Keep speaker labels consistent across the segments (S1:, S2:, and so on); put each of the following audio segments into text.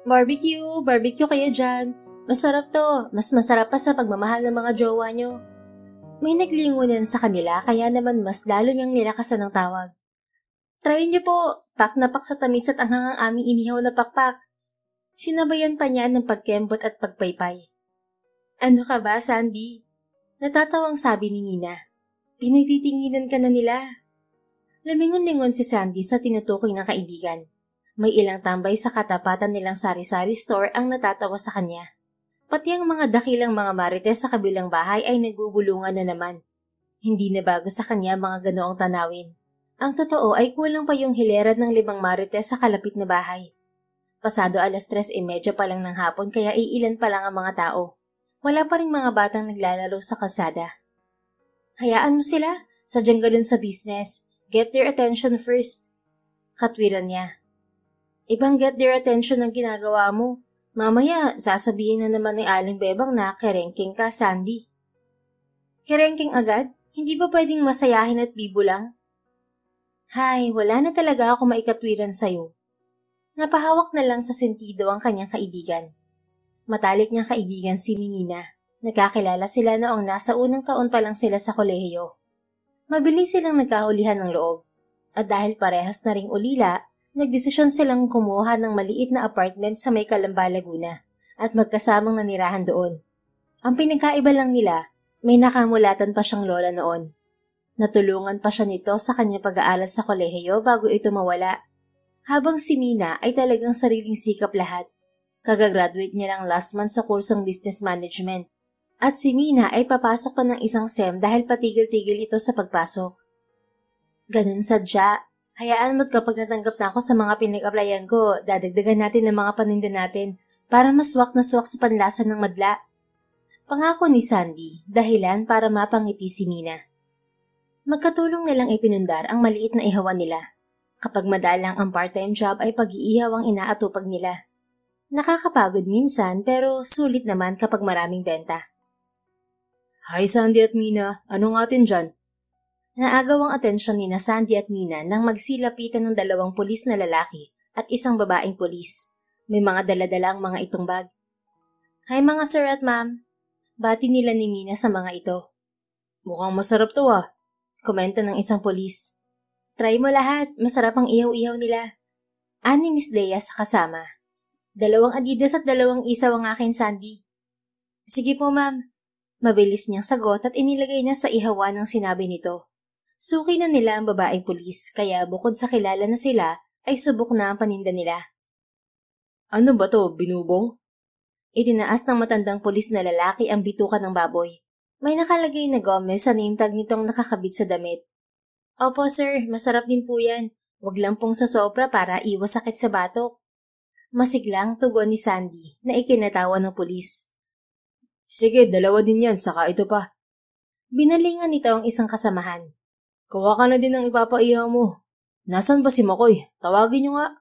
S1: Barbecue! Barbecue kayo dyan! Masarap to! Mas masarap pa sa pagmamahal ng mga jowa nyo. May naglingunan sa kanila kaya naman mas lalo niyang nilakasan ng tawag. Try niyo po! Pak na pak sa tamis at anghang ang aming inihaw na pakpak. Sinabayan pa niya ng pagkembot at pagpaypay. Ano ka ba, Sandy? Natatawang sabi ni Nina. Pinagtitinginan ka na nila. Lamingon-lingon si Sandy sa tinutukoy ng kaibigan. May ilang tambay sa katapatan nilang sari-sari store ang natatawa sa kanya. Pati ang mga dakilang mga marites sa kabilang bahay ay nagbubulungan na naman. Hindi na bago sa kanya mga ganoong tanawin. Ang totoo ay kulang pa yung hilera ng 5 marites sa kalapit na bahay. Pasado 3:30 pa lang ng hapon kaya iilan pa lang ang mga tao. Wala pa rin mga batang naglalaro sa kalsada. Hayaan mo sila, sadyang ganun sa business. Get their attention first. Katwiran niya. Ibang get their attention ang ginagawa mo. Mamaya, sasabihin na naman ni Aling Bebang na kerengking ka, Sandy. Kerengking agad? Hindi ba pwedeng masayahin at bibo lang? Hay, wala na talaga ako maikatwiran sa'yo. Napahawak na lang sa sentido ang kanyang kaibigan. Matalik niyang kaibigan si Nina. Nagkakilala sila noong nasa unang taon pa lang sila sa kolehiyo. Mabilis silang nagkahulihan ng loob. At dahil parehas na ring ulila, nagdesisyon silang kumuha ng maliit na apartment sa may Calamba, Laguna at magkasamang nanirahan doon. Ang pinagkaiba lang nila, may nakamulatan pa siyang lola noon. Natulungan pa siya nito sa kanyang pag-aaral sa kolehiyo bago ito mawala. Habang si Nina ay talagang sariling sikap lahat. Kagagraduate niya lang last month sa kursong business management. At si Mina ay papasok pa ng isang SEM dahil patigil-tigil ito sa pagpasok. Ganun sadya. Hayaan mo't kapag natanggap na ako sa mga pinag-applyan ko, dadagdagan natin ng mga paninda natin para maswak na swak sa panlasa ng madla. Pangako ni Sandy, dahilan para mapangiti si Nina. Magkatulong nilang ipinundar ang maliit na ihawan nila. Kapag madalang ang part-time job ay pag-iihaw ang inaatupag nila. Nakakapagod minsan pero sulit naman kapag maraming benta. Hi Sandy at Mina, anong atin dyan? Naagaw ang atensyon ni na Sandy at Mina nang magsilapitan ng 2 pulis na lalaki at isang babaeng pulis. May mga daladala ang mga itong bag. Hi mga sir at ma'am. Bati nila ni Mina sa mga ito. Mukhang masarap to komento ng isang pulis. Try mo lahat, masarap ang ihaw-ihaw nila. Ani Miss Leia sa kasama. 2 Adidas at 2 isaw ang akin, Sandy. Sige po ma'am. Mabilis niyang sagot at inilagay na sa ihawan ang sinabi nito. Suki na nila ang babaeng pulis, kaya bukod sa kilala na sila, ay subok na ang paninda nila. Ano ba to, binubong? Itinaas ng matandang pulis na lalaki ang bituka ng baboy. May nakalagay na Gomez sa name tag nitong nakakabit sa damit. Opo sir, masarap din po yan. Huwag lang pong sa sobra para iwas sakit sa batok. Masiglang tugon ni Sandy na ikinatawa ng pulis. Sige, 2 din yan, saka ito pa. Binalingan nito ang isang kasamahan. Kuha ka na din ang ipapaihaw mo. Nasaan ba si Makoy? Tawagin niyo nga.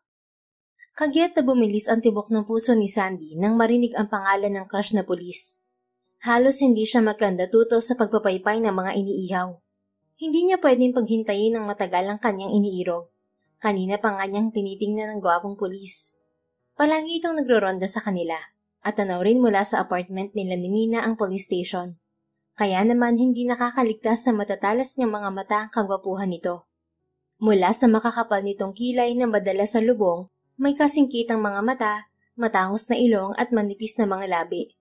S1: Kagyat na bumilis ang tibok ng puso ni Sandy nang marinig ang pangalan ng crush na pulis. Halos hindi siya magkandatuto sa pagpapaypay ng mga iniihaw. Hindi niya pwedeng paghintayin ng matagal ang kanyang iniirog. Kanina pa nga niyang tinitingnan ng gwapong pulis. Palagi itong nagro-ronda sa kanila at tanaw rin mula sa apartment nila ni Mina ang police station. Kaya naman hindi nakakaligtas sa matatalas niyang mga mata ang kagwapuhan nito. Mula sa makakapal nitong kilay na madala sa lubong, may kasingkitang mga mata, matangos na ilong at manipis na mga labi.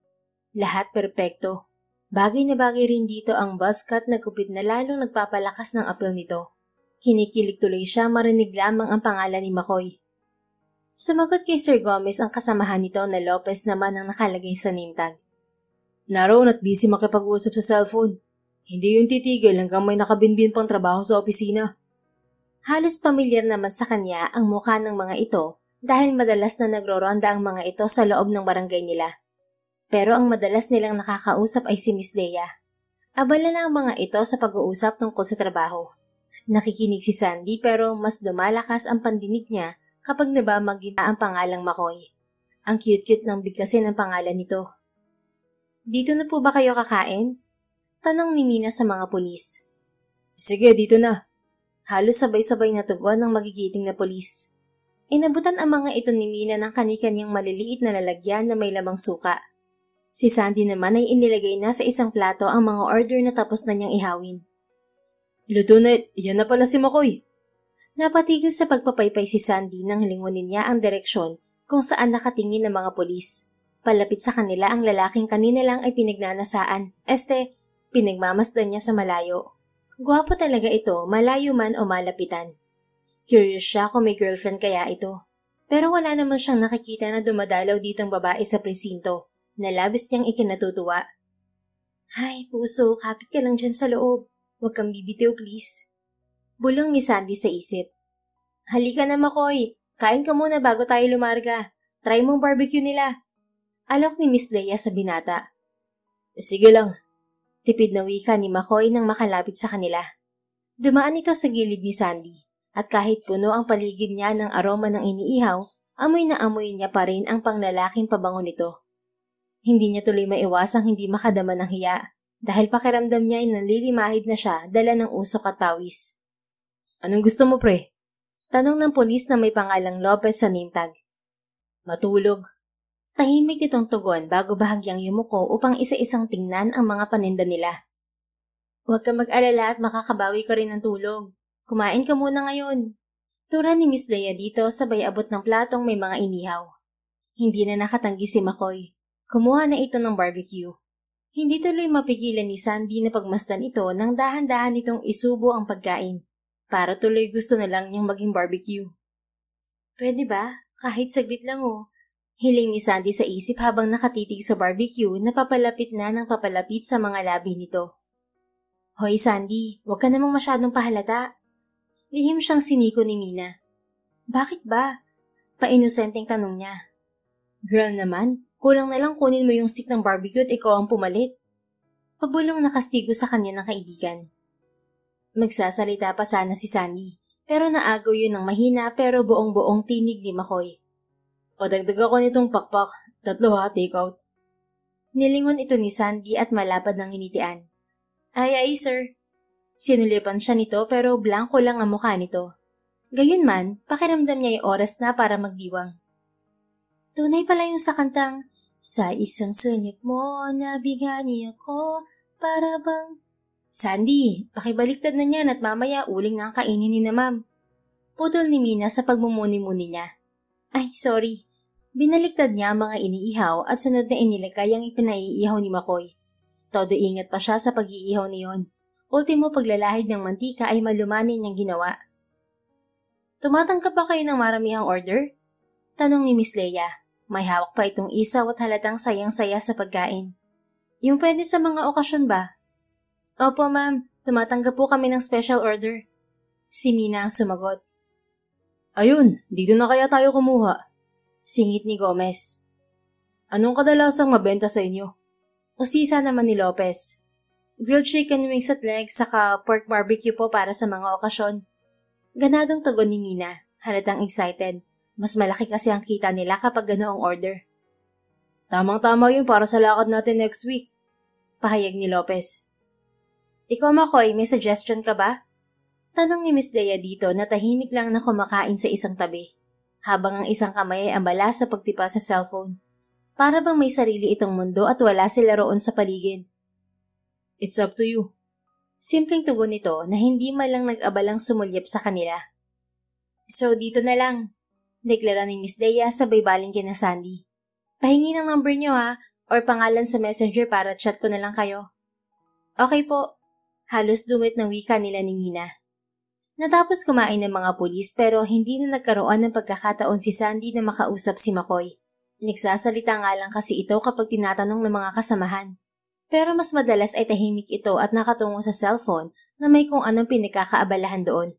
S1: Lahat perpekto. Bagay na bagay rin dito ang buzz cut na gupit na lalong nagpapalakas ng apel nito. Kinikilig tuloy siya marinig lamang ang pangalan ni Makoy. Sumagot kay Sir Gomez ang kasamahan nito na Lopez naman ang nakalagay sa name tag. Naroon at busy makipag-usap sa cellphone. Hindi yung titigil hanggang may nakabinbin pang trabaho sa opisina. Halos pamilyar naman sa kanya ang mukha ng mga ito dahil madalas na nagro-ronda ang mga ito sa loob ng barangay nila. Pero ang madalas nilang nakakausap ay si Miss Leia. Abala na ang mga ito sa pag-uusap tungkol sa trabaho. Nakikinig si Sandy pero mas lumalakas ang pandinig niya kapag nabamagin ang pangalang Makoy. Ang cute-cute ng bigkasin ng pangalan nito. Dito na po ba kayo kakain? Tanong ni Nina sa mga pulis. Sige, dito na. Halos sabay-sabay na tugon ng magigiting na pulis. Inabutan ang mga ito ni Mina ng kani-kanyang maliliit na lalagyan na may lamang suka. Si Sandy naman ay inilagay na sa isang plato ang mga order na tapos na niyang ihawin. Luto na, yan na pala si Makoy. Napatigil sa pagpapaypay si Sandy nang lingunin niya ang direksyon kung saan nakatingin ng mga pulis. Palapit sa kanila ang lalaking kanina lang ay pinagnanasaan. Pinagmamasdan niya sa malayo. Gwapo talaga ito, malayo man o malapitan. Curious siya kung may girlfriend kaya ito. Pero wala naman siyang nakikita na dumadalaw ditong babae sa presinto na labis niyang ikinatutuwa. Hay, puso, kapit ka lang dyan sa loob. Huwag kang bibitiw, please. Bulong ni Sandy sa isip. Halika na, Makoy. Kain ka muna bago tayo lumarga. Try mong barbecue nila. Alok ni Miss Leia sa binata. Sige lang. Tipid na wika ni Makoy nang makalapit sa kanila. Dumaan ito sa gilid ni Sandy at kahit puno ang paligid niya ng aroma ng iniihaw, amoy na amoy niya pa rin ang panglalaking pabango nito. Hindi niya tuloy maiwasang hindi makadama ng hiya dahil pakiramdam niya ay nalilimahid na siya dala ng usok at pawis. Anong gusto mo, pre? Tanong ng pulis na may pangalang Lopez sa name tag. Matulog. Tahimik nitong tugon bago bahagyang yumuko upang isa-isang tingnan ang mga paninda nila. Huwag ka mag-alala at makakabawi ka rin ng tulog. Kumain ka muna ngayon. Tura ni Miss Leia dito sabay abot ng platong may mga inihaw. Hindi na nakatanggi si Makoy. Kumuha na ito ng barbecue. Hindi tuloy mapigilan ni Sandy na pagmasdan ito nang dahan-dahan itong isubo ang pagkain. Para tuloy gusto na lang niyang maging barbecue. Pwede ba? Kahit saglit lang oh. Hiling ni Sandy sa isip habang nakatitig sa barbecue na papalapit na ng papalapit sa mga labi nito. Hoy Sandy, huwag ka namang masyadong pahalata. Lihim siyang siniko ni Mina. Bakit ba? Painosenteng tanong niya. Girl naman, kulang na lang kunin mo yung stick ng barbecue at ikaw ang pumalit. Pabulong na kastigo sa kanya ng kaibigan. Magsasalita pa sana si Sandy, pero naagaw yun ng mahina pero buong-buong tinig ni Makoy. Padagdag ako nitong pakpak, 3 ha, take out. Nilingon ito ni Sandy at malapad ng hinitian. Ay, sir. Sinulipan siya nito pero blanko lang ang mukha nito. Gayunman, pakiramdam niya yung oras na para magdiwang. Tunay pala yung sa kantang, sa isang sunyap mo, nabigani ako, para bang... Sandy, pakibaliktad na niyan at mamaya uling na ang kainin ni na ma'am. Putol ni Mina sa pagmumuni-muni niya. Ay, sorry. Binaliktad niya ang mga iniihaw at sunod na inilagay ang ipinaiihaw ni Makoy. Todo ingat pa siya sa pag-iihaw niyon. Ultimo paglalahid ng mantika ay malumanin niyang ginawa. Tumatanggap ba kayo ng maramihang order? Tanong ni Miss Leia. May hawak pa itong isaw at halatang sayang-saya sa pagkain. Yung pwede sa mga okasyon ba? Opo ma'am, tumatanggap po kami ng special order. Si Mina ang sumagot. Ayun, dito na kaya tayo kumuha. Singit ni Gomez. Anong kadalasang mabenta sa inyo? Usisa naman ni Lopez. Grilled chicken wings at legs saka pork barbecue po para sa mga okasyon. Ganadong tugon ni Mina, halatang excited. Mas malaki kasi ang kita nila kapag ganoong order. Tamang-tama yun para sa lakad natin next week. Pahayag ni Lopez. Ikaw Makoy, may suggestion ka ba? Tanong ni Miss Leia dito na tahimik lang na kumakain sa isang tabi, habang ang isang kamay ay ambala sa pagtipa sa cellphone. Para bang may sarili itong mundo at wala sila roon sa paligid. It's up to you. Simpleng tugon nito na hindi man lang nag-abalang sumulyap sa kanila. So dito na lang, deklara ni Miss Leia sabay baling kina Sandy. Pahingi ng number niyo ha, or pangalan sa messenger para chat ko na lang kayo. Okay po. Halos dumit ng wika nila ni Mina. Natapos kumain ng mga pulis pero hindi na nagkaroon ng pagkakataon si Sandy na makausap si Makoy. Nagsasalita nga lang kasi ito kapag tinatanong ng mga kasamahan. Pero mas madalas ay tahimik ito at nakatungo sa cellphone na may kung anong pinagkakaabalahan doon.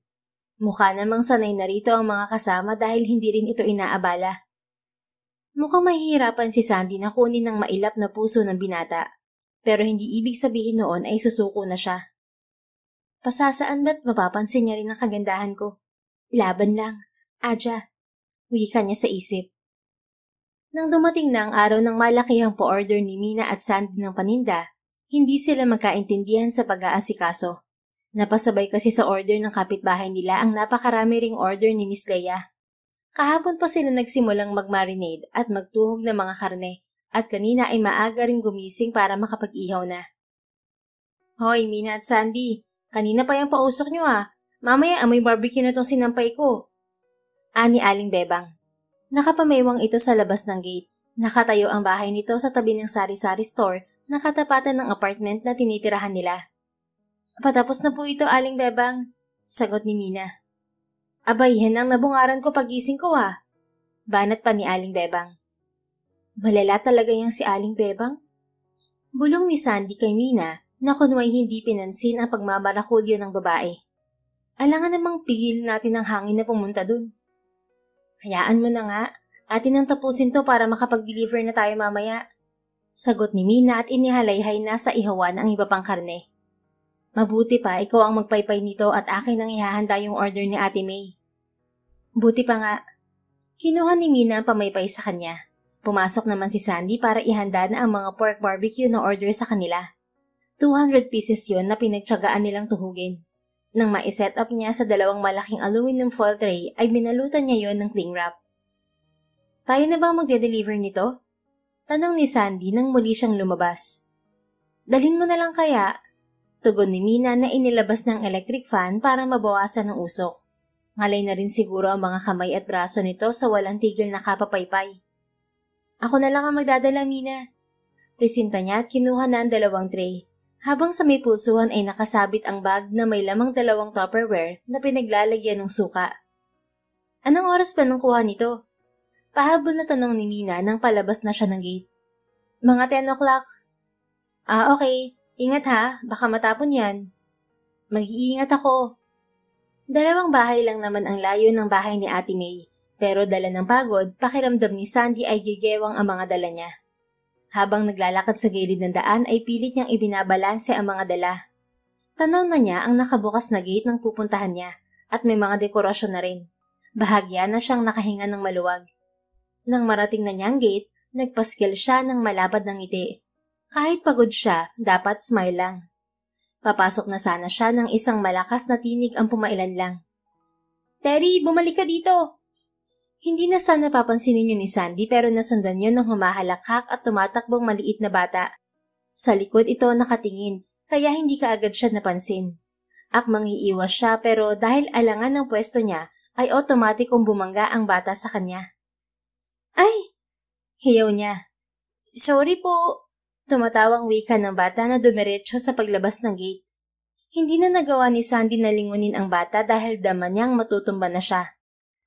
S1: Mukha namang sanay na rito ang mga kasama dahil hindi rin ito inaabala. Mukhang mahihirapan si Sandy na kunin ng mailap na puso ng binata. Pero hindi ibig sabihin noon ay susuko na siya. Pasasaan ba't mapapansin niya rin ang kagandahan ko? Laban lang. Adya. Wika niya sa isip. Nang dumating na ang araw ng malakihang pa-order ni Mina at Sandy ng paninda, hindi sila magkaintindihan sa pag-aasikaso. Napasabay kasi sa order ng kapitbahay nila ang napakarami ring order ni Miss Leia. Kahapon pa sila nagsimulang mag-marinade at magtuhog ng mga karne at kanina ay maaga ring gumising para makapag-ihaw na. Hoy, Mina at Sandy, kanina pa yung pausok nyo ah. Mamaya amoy barbecue na tong sinampay ko. Ani Aling Bebang. Nakapamaywang ito sa labas ng gate. Nakatayo ang bahay nito sa tabi ng sari-sari store na katapatan ng apartment na tinitirahan nila. Patapos na po ito, Aling Bebang, sagot ni Mina. Abay, yan ang nabungaran ko pagising ko ah. Banat pa ni Aling Bebang. Malala talaga yang si Aling Bebang? Bulong ni Sandy kay Mina na kunway hindi pinansin ang pagmamarakulyo ng babae. Alangan namang pigil natin ang hangin na pumunta dun. Hayaan mo na nga, atin ang tapusin to para makapag-deliver na tayo mamaya. Sagot ni Mina at inihalayhay na sa ihawan ang iba pang karne. Mabuti pa, ikaw ang magpaypay nito at akin ang ihahanda yung order ni Ate May. Buti pa nga. Kinuha ni Mina ang pamaypay sa kanya. Pumasok naman si Sandy para ihanda na ang mga pork barbecue na order sa kanila. 200 pieces yon na pinagtyagaan nilang tuhugin. Nang ma-set up niya sa dalawang malaking aluminum foil tray ay binalutan niya yon ng cling wrap. Tayo na ba magde-deliver nito? Tanong ni Sandy nang muli siyang lumabas. Dalhin mo na lang kaya? Tugon ni Mina na inilabas ng electric fan para mabawasan ng usok. Ngalay na rin siguro ang mga kamay at braso nito sa walang tigil na kapapaypay. Ako na lang ang magdadala, Mina. Presinta niya at kinuha na ang dalawang tray. Habang sa may pulsuhan ay nakasabit ang bag na may lamang dalawang Tupperware na pinaglalagyan ng suka. Anong oras pa nung kuha nito? Pahabol na tanong ni Mina nang palabas na siya ng gate. Mga 10 o'clock. Ah, okay. Ingat ha, baka matapon yan. Mag-iingat ako. Dalawang bahay lang naman ang layo ng bahay ni Ate May, pero dala ng pagod, pakiramdam ni Sandy ay gigewang ang mga dala niya. Habang naglalakad sa gilid ng daan ay pilit niyang ibinabalanse ang mga dala. Tanaw na niya ang nakabukas na gate ng pupuntahan niya at may mga dekorasyon na rin. Bahagya na siyang nakahinga ng maluwag. Nang marating na niya ang gate, nagpaskil siya ng malapad ng ngiti. Kahit pagod siya, dapat smile lang. Papasok na sana siya nang isang malakas na tinig ang pumailan lang. Terry, bumalik ka dito! Hindi na sana papansinin yun ni Sandy pero nasundan yun ng humahalakhak at tumatakbong maliit na bata. Sa likod ito nakatingin, kaya hindi kaagad siya napansin. Akmang iiwas siya pero dahil alangan ng pwesto niya, ay otomatikong bumangga ang bata sa kanya. Ay! Hiyaw niya. Sorry po! Tumatawang wika ng bata na dumiretso sa paglabas ng gate. Hindi na nagawa ni Sandy na lingunin ang bata dahil dama niyang matutumba na siya.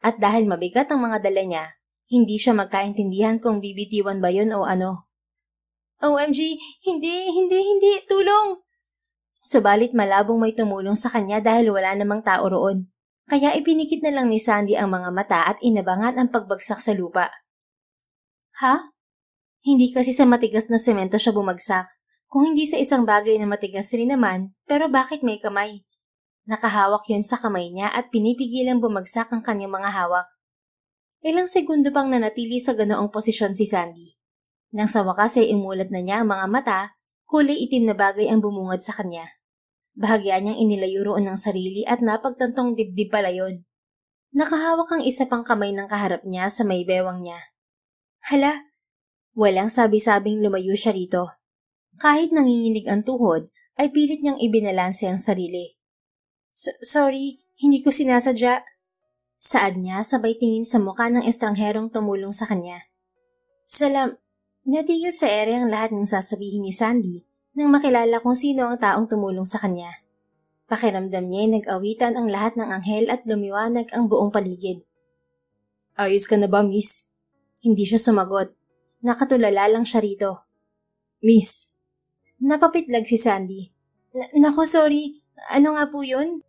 S1: At dahil mabigat ang mga dala niya, hindi siya magkaintindihan kung bibitiwan ba yun o ano. OMG! Hindi! Tulong! Subalit malabong may tumulong sa kanya dahil wala namang tao roon. Kaya ipinikit na lang ni Sandy ang mga mata at inabangan ang pagbagsak sa lupa. Ha? Hindi kasi sa matigas na semento siya bumagsak, kung hindi sa isang bagay na matigas rin naman, pero bakit may kamay? Nakahawak yun sa kamay niya at pinipigilang bumagsak ang kanyang mga hawak. Ilang segundo pang nanatili sa ganoong posisyon si Sandy. Nang sa wakas ay imulat na niya ang mga mata, kulay itim na bagay ang bumungad sa kanya. Bahagya niyang inilayo roon ng sarili at napagtantong dibdib pala yun. Nakahawak ang isa pang kamay ng kaharap niya sa may bewang niya. Hala! Walang sabi-sabing lumayo siya rito. Kahit nanginginig ang tuhod, ay pilit niyang ibinalanse ang sarili. Sorry, hindi ko sinasadya. Saad niya sabay tingin sa mukha ng estrangherong tumulong sa kanya. Natigil sa ere ang lahat ng sasabihin ni Sandy nang makilala kung sino ang taong tumulong sa kanya. Pakiramdam niya nag-awitan ang lahat ng anghel at lumiwanag ang buong paligid. Ayos ka na ba, miss? Hindi siya sumagot. Nakatulala lang siya rito. Miss. Napapitlag si Sandy. Nako, sorry. Ano nga po yun?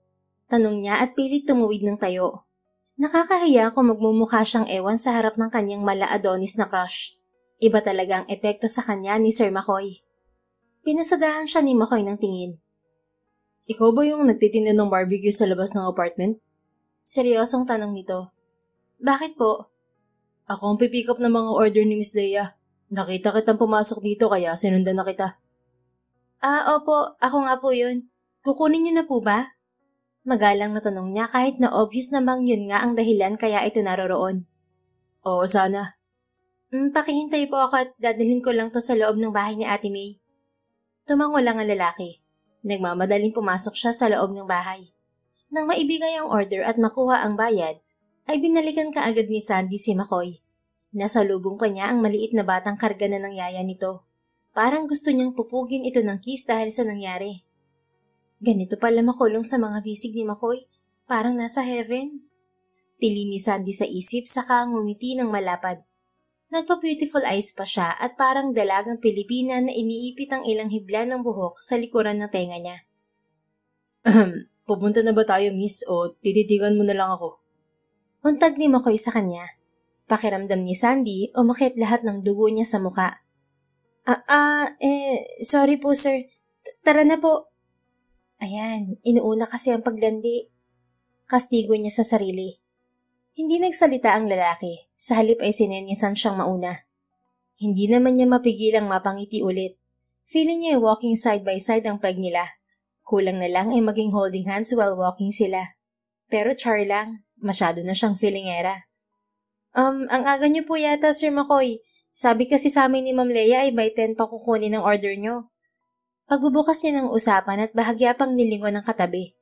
S1: Tanong niya at pilit tumuwid ng tayo. Nakakahiya kung magmumukha siyang ewan sa harap ng kanyang mala-Adonis na crush. Iba talaga ang epekto sa kanya ni Sir McCoy. Pinasadahan siya ni McCoy ng tingin. Ikaw ba yung nagtitinda ng barbecue sa labas ng apartment? Seryosong tanong nito. Bakit po? Ako ang pipick up ng mga order ni Miss Leia. Nakita kitang pumasok dito kaya sinundan na kita. Opo. Ako nga po yun. Kukunin niyo na po ba? Magalang na tanong niya kahit na obvious namang yun nga ang dahilan kaya ito naroroon.
S2: Oo, sana.
S1: Pakihintay po ako at dadalhin ko lang to sa loob ng bahay ni Ate May. Tumango lang ang lalaki. Nagmamadaling pumasok siya sa loob ng bahay. Nang maibigay ang order at makuha ang bayad, ay binalikan kaagad ni Sandy si McCoy. Nasalubong pa niya ang maliit na batang karga na ng yaya nito. Parang gusto niyang pupugin ito ng kiss dahil sa nangyari. Ganito pala makulong sa mga bisig ni McCoy. Parang nasa heaven. Tili ni Sandy sa isip saka ngumiti ng malapad. Nagpa-beautiful eyes pa siya at parang dalagang Pilipina na iniipit ang ilang hibla ng buhok sa likuran ng tenga niya.
S2: Pupunta na ba tayo, miss, o tititigan mo na lang ako?
S1: Untag ni McCoy sa kanya. Pakiramdam ni Sandy, umakit lahat ng dugo niya sa muka. Sorry po sir. Tara na po. Ayan, inuuna kasi ang paglandi. Kastigo niya sa sarili. Hindi nagsalita ang lalaki, sa halip ay sinenyasan siyang mauna. Hindi naman niya mapigilang mapangiti ulit. Feeling niya ay walking side by side ang peg nila. Kulang na lang ay maging holding hands while walking sila. Pero char lang, masyado na siyang feelingera. Ang aga niyo po yata, Sir McCoy. Sabi kasi sa amin ni Ma'am Leia ay by 10 pa kukunin ang order niyo. Pagbubukas niya ng usapan at bahagya pang nilingon ng katabi.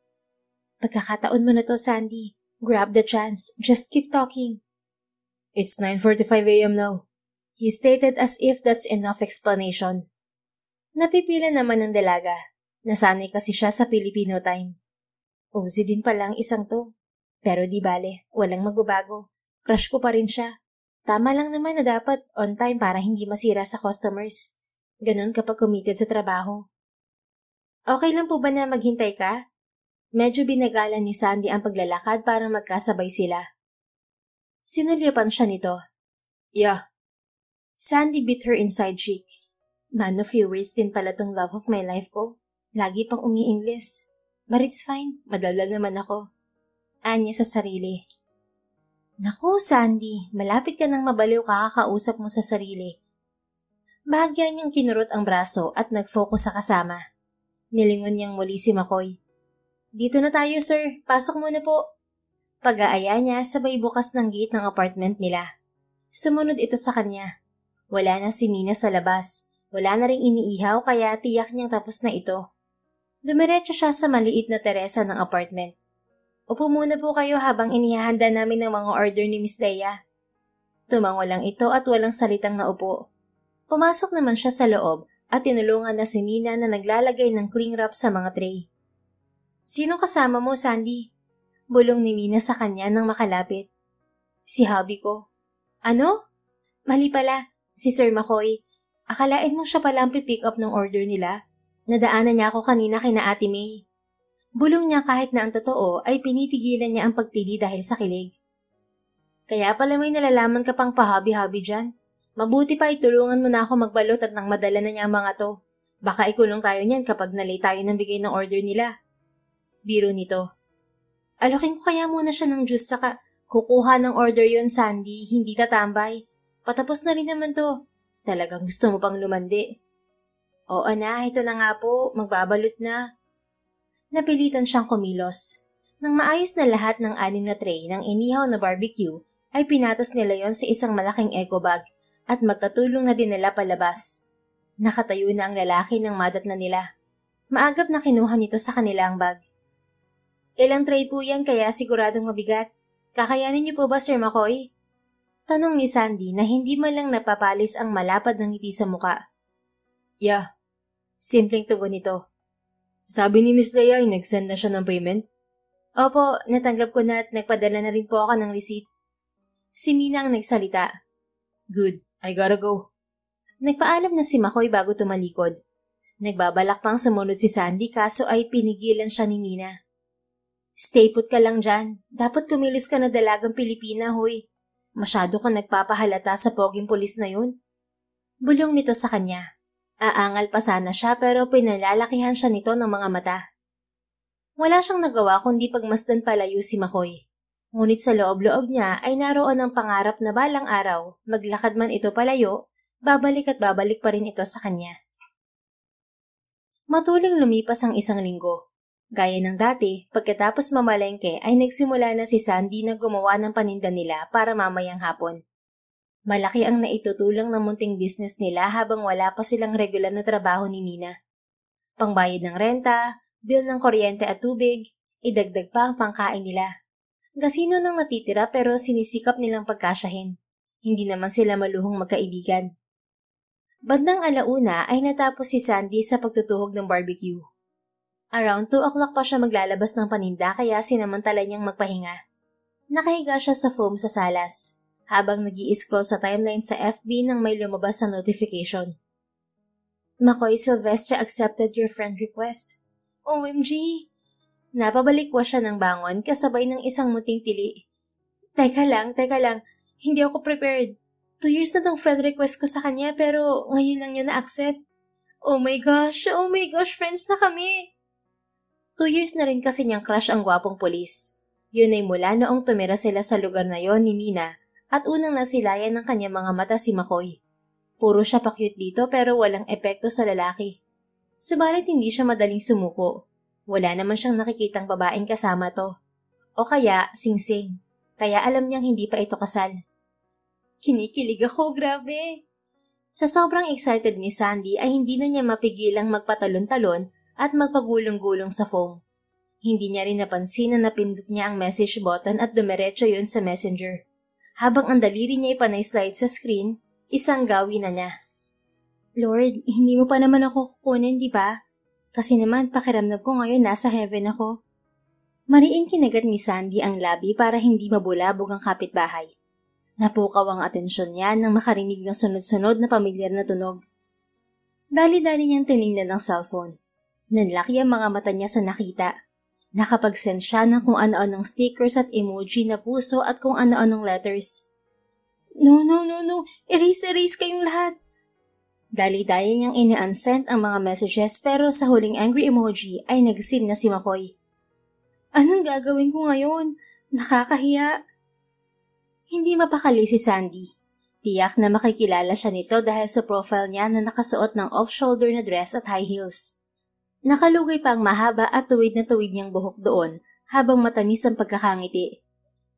S1: Pagkakataon mo na to, Sandy. Grab the chance. Just keep talking.
S2: It's 9:45 a.m. now.
S1: He stated as if that's enough explanation. Napipila naman ng dalaga. Nasanay kasi siya sa Filipino time. Uzi din pala ang isang to. Pero di bale, walang magbabago. Crush ko pa rin siya. Tama lang naman na dapat on time para hindi masira sa customers. Ganon kapag committed sa trabaho. Okay lang po ba na maghintay ka? Medyo binagalan ni Sandy ang paglalakad para magkasabay sila. Sinulyapan siya nito.
S2: Yeah.
S1: Sandy bit her inside cheek. Man of few words din pala tong love of my life ko. Lagi pang umi-Ingles. But it's fine, madaldal naman ako. Anya sa sarili. Naku, Sandy, malapit ka nang mabaliw kakakausap mo sa sarili. Bahagya niyang kinurot ang braso at nag-focus sa kasama. Nilingon niyang muli si McCoy. Dito na tayo, sir. Pasok muna po. Pag-aaya niya, sabay bukas ng gate ng apartment nila. Sumunod ito sa kanya. Wala na si Nina sa labas. Wala na ring iniihaw kaya tiyak niyang tapos na ito. Dumiretso siya sa maliit na teresa ng apartment. Upo muna po kayo habang inihahanda namin ng mga order ni Miss Leia. Tumango lang ito at walang salitang naupo. Pumasok naman siya sa loob at tinulungan na si Nina na naglalagay ng cling wrap sa mga tray. Sino kasama mo, Sandy? Bulong ni Mina sa kanya nang makalapit. Si hubby ko. Ano? Mali pala, si Sir McCoy. Akalain mo siya pala ang pipick up ng order nila? Nadaanan niya ako kanina kina Ate May. Bulong niya kahit na ang totoo ay pinipigilan niya ang pagtili dahil sa kilig. Kaya pala may nalalaman ka pang pahabi-habi dyan. Mabuti pa itulungan mo na ako magbalot at nang madala na niya ang mga to. Baka ikulong tayo niyan kapag nalay tayo ng bigay ng order nila. Biro nito. Alokin ko kaya muna siya ng juice saka kukuha ng order yon, Sandy, hindi tatambay. Patapos na rin naman to. Talagang gusto mo pang lumandi. Oo na, ito na nga po, magbabalot na. Napilitan siyang kumilos. Nang maayos na lahat ng 6 na tray ng inihaw na barbecue, ay pinatas nila yon sa isang malaking eco bag at magkatulong na dinala palabas. Nakatayo na ang lalaki nang madat na nila. Maagap na kinuha nito sa kanila ang bag. Ilang tray po yan kaya siguradong mabigat. Kakayanin niyo po ba, Sir McCoy? Tanong ni Sandy na hindi man lang napapalis ang malapad ng ngiti sa muka.
S2: Yeah.
S1: Simpleng tugon nito.
S2: Sabi ni Miss Leia ay nag-send na siya ng payment?
S1: Opo, natanggap ko na at nagpadala na rin po ako ng receipt. Si Mina ang nagsalita.
S2: Good, I gotta go.
S1: Nagpaalam na si McCoy bago tumalikod. Nagbabalak pang sumunod si Sandy kaso ay pinigilan siya ni Mina. Stay put ka lang dyan. Dapat kumilos ka na dalagang Pilipina, hoy. Masyado kang nagpapahalata sa poging pulis na yun. Bulong nito sa kanya. Aangal pa sana siya pero pinalalakihan siya nito ng mga mata. Wala siyang nagawa kundi pagmasdan palayo si McCoy. Ngunit sa loob-loob niya ay naroon ang pangarap na balang araw, maglakad man ito palayo, babalik at babalik pa rin ito sa kanya. Matuling lumipas ang 1 linggo. Gaya ng dati, pagkatapos mamalengke ay nagsimula na si Sandy na gumawa ng paninda nila para mamayang hapon. Malaki ang naitutulong ng munting business nila habang wala pa silang regular na trabaho ni Mina. Pangbayad ng renta, bill ng kuryente at tubig, idagdag pa ang pangkain nila. Gasino nang natitira pero sinisikap nilang pagkasyahin. Hindi naman sila maluhong magkaibigan. Bandang 1:00 ay natapos si Sandy sa pagtutuhog ng barbecue. Around 2 o'clock pa siya maglalabas ng paninda kaya sinamantala niyang magpahinga. Nakahiga siya sa foam sa salas, habang nag-i-scroll sa timeline sa FB nang may lumabas na notification. McCoy Silvestre accepted your friend request. OMG! Napabalikwa siya ng bangon kasabay ng isang muting tili. Teka lang, hindi ako prepared. 2 years na tong friend request ko sa kanya pero ngayon lang niya na-accept. Oh my gosh, friends na kami! 2 years na rin kasi niyang crush ang gwapong pulis. Yun ay mula noong tumira sila sa lugar na yon ni Mina at unang nasilayan ng kanyang mga mata si McCoy. Puro siya pa-cute dito pero walang epekto sa lalaki. Subalit hindi siya madaling sumuko. Wala naman siyang nakikitang babaeng kasama to. O kaya, sing-sing. Kaya alam niyang hindi pa ito kasal. Kinikilig ako, grabe! Sa sobrang excited ni Sandy ay hindi na niya mapigilang magpatalon-talon at magpagulong-gulong sa foam. Hindi niya rin napansin na napindot niya ang message button at dumiretso yun sa messenger. Habang ang daliri niya ipanay-slide sa screen, isang gawi na niya. Lord, hindi mo pa naman ako kukunin, di ba? Kasi naman pakiramdam ko ngayon nasa heaven ako. Mariing kinagat ni Sandy ang labi para hindi mabulabog ang kapitbahay. Napukaw ang atensyon niya nang makarinig ng sunod-sunod na pamilyar na tunog. Dali-dali niyang tinignan ang cellphone. Nanlaki ang mga mata niya sa nakita. Nakapag-send siya ng kung ano-anong stickers at emoji na puso at kung ano-anong letters. No. Erase kayong lahat. Dali-dali niyang ina-unsend ang mga messages pero sa huling angry emoji ay nag-send na si McCoy. Anong gagawin ko ngayon? Nakakahiya. Hindi mapakali si Sandy. Tiyak na makikilala siya nito dahil sa profile niya na nakasuot ng off-shoulder na dress at high heels. Nakalugay pa ang mahaba at tuwid na tuwid niyang buhok doon habang matamis ang pagkakangiti.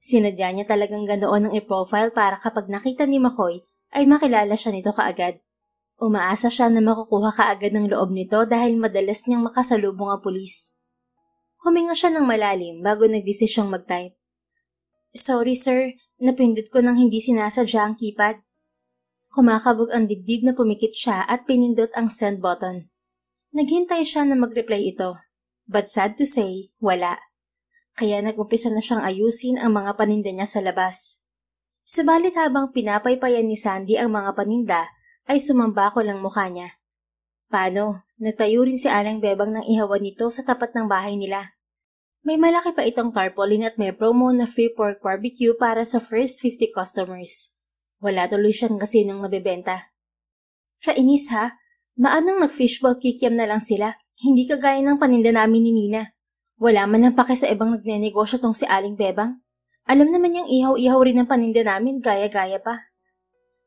S1: Sinadya niya talagang ganoon ang i-profile para kapag nakita ni McCoy ay makilala siya nito kaagad. Umaasa siya na makukuha kaagad ng loob nito dahil madalas niyang makasalubong ang pulis. Huminga siya ng malalim bago nagdesisyong mag-type. Sorry sir, napindot ko nang hindi sinasadya ang keypad. Kumakabog ang dibdib na pumikit siya at pinindot ang send button. Naghintay siya na mag-reply ito, but sad to say, wala. Kaya nag-umpisa na siyang ayusin ang mga paninda niya sa labas. Subalit habang pinapaypayan ni Sandy ang mga paninda, ay sumambako lang mukha niya. Paano? Nagtayo rin si Aling Bebang ng ihawan nito sa tapat ng bahay nila. May malaki pa itong tarpaulin at may promo na free pork barbecue para sa first 50 customers. Wala tuloy siyang kasinong nabebenta. Kainis ha? Maanong nag-fishball kikiam na lang sila? Hindi kagaya ng paninda namin ni Mina. Wala man lang pake sa ibang nagnenegosyo tong si Aling Bebang. Alam naman niyang ihaw-ihaw rin ang paninda namin, gaya-gaya pa.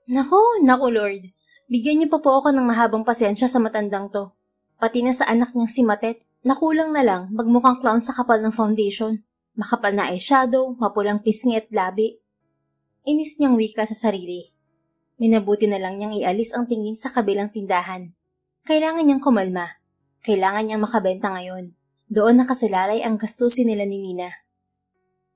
S1: Naku Lord. Bigyan niyo pa po ako ng mahabang pasensya sa matandang to. Pati na sa anak niyang si Matet, nakulang na lang magmukhang clown sa kapal ng foundation. Makapal na eyeshadow, mapulang pisngi at labi. Inis niyang wika sa sarili. Minabuti na lang niyang ialis ang tingin sa kabilang tindahan. Kailangan niyang kumalma. Kailangan niyang makabenta ngayon. Doon nakasalalay ang gastusin nila ni Mina.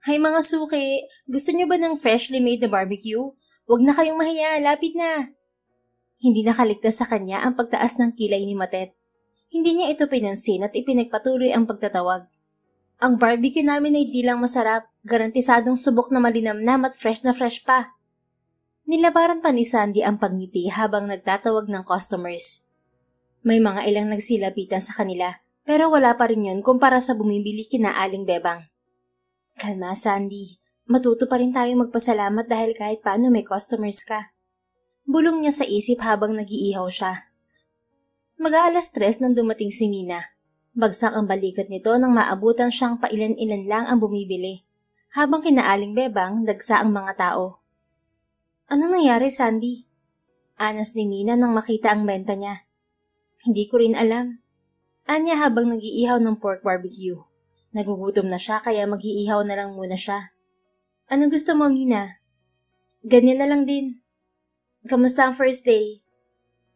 S1: Hay mga suki, gusto niyo ba ng freshly made na barbecue? Huwag na kayong mahiya, lapit na. Hindi nakaligtas sa kanya ang pagtaas ng kilay ni Matet. Hindi niya ito pinansin at ipinagpatuloy ang pagtatawag. Ang barbecue namin ay di lang masarap, garantisadong subok na malinamnam at fresh na fresh pa. Nilabaran pa ni Sandy ang pagngiti habang nagtatawag ng customers. May mga ilang nagsilapitan sa kanila, pero wala pa rin yun kumpara sa bumibili kina Aling Bebang. Kalma, Sandy. Matuto pa rin tayo magpasalamat dahil kahit paano may customers ka. Bulong niya sa isip habang nag-iihaw siya. Mag-aalas 3 nang dumating si Mina. Bagsak ang balikat nito nang maabutan siyang pailan-ilan lang ang bumibili. Habang kina Aling Bebang, dagsa ang mga tao. Anong nangyari, Sandy? Anas ni Mina nang makita ang benta niya. Hindi ko rin alam. Anya habang nag-iihaw ng pork barbecue. Nagugutom na siya kaya mag-iihaw na lang muna siya. Anong gusto mo, Mina? Ganyan na lang din. Kamusta ang first day?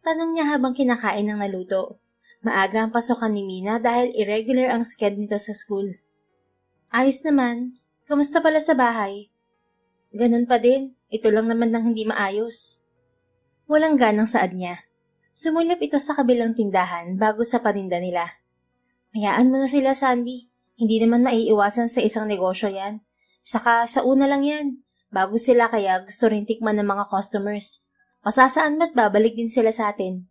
S1: Tanong niya habang kinakain ng naluto. Maaga ang pasokan ni Mina dahil irregular ang schedule nito sa school. Ayos naman. Kamusta pala sa bahay? Ganun pa din. Ito lang naman ng hindi maayos. Walang ganang saad niya. Sumulip ito sa kabilang tindahan bago sa paninda nila. Hayaan mo na sila, Sandy. Hindi naman maiiwasan sa isang negosyo yan. Saka sa una lang yan. Bago sila kaya gusto rin tikman ng mga customers. Pasasaan ba't babalik din sila sa atin?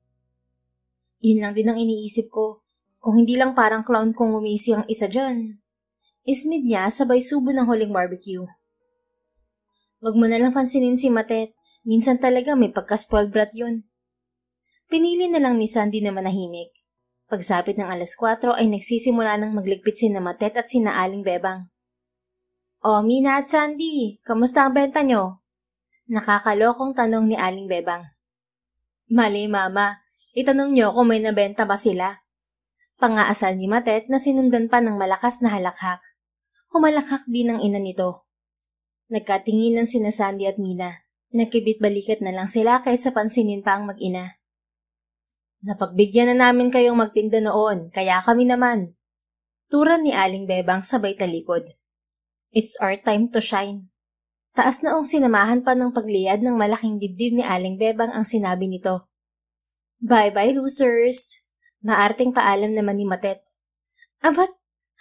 S1: Yun lang din ang iniisip ko. Kung hindi lang parang clown kung umisi ang isa dyan. Ismid niya sabay subo ng huling barbecue. Wag mo na lang pansinin si Matet. Minsan talaga may pagka-spoiled brat yun. Pinili na lang ni Sandy na manahimik. Pagsapit ng 4:00 ay nagsisimula ng magligpit sina Matet at sina Aling Bebang. O, Mina at Sandy, kamusta ang benta nyo? Nakakalokong tanong ni Aling Bebang. Mali, Mama. Itanong nyo kung may nabenta ba sila. Pangaasal ni Matet na sinundan pa ng malakas na halakhak. Humalakhak din ang ina nito. Nagkatinginan sina Sandy at Mina. Nagkibit-balikat na lang sila kaysa pansinin pa ang mag-ina. Napagbigyan na namin kayong magtinda noon, kaya kami naman. Turan ni Aling Bebang sabay talikod. It's our time to shine. Taas naong sinamahan pa ng pagliyad ng malaking dibdib ni Aling Bebang ang sinabi nito. Bye-bye, losers. Maarting paalam naman ni Matet. Abat,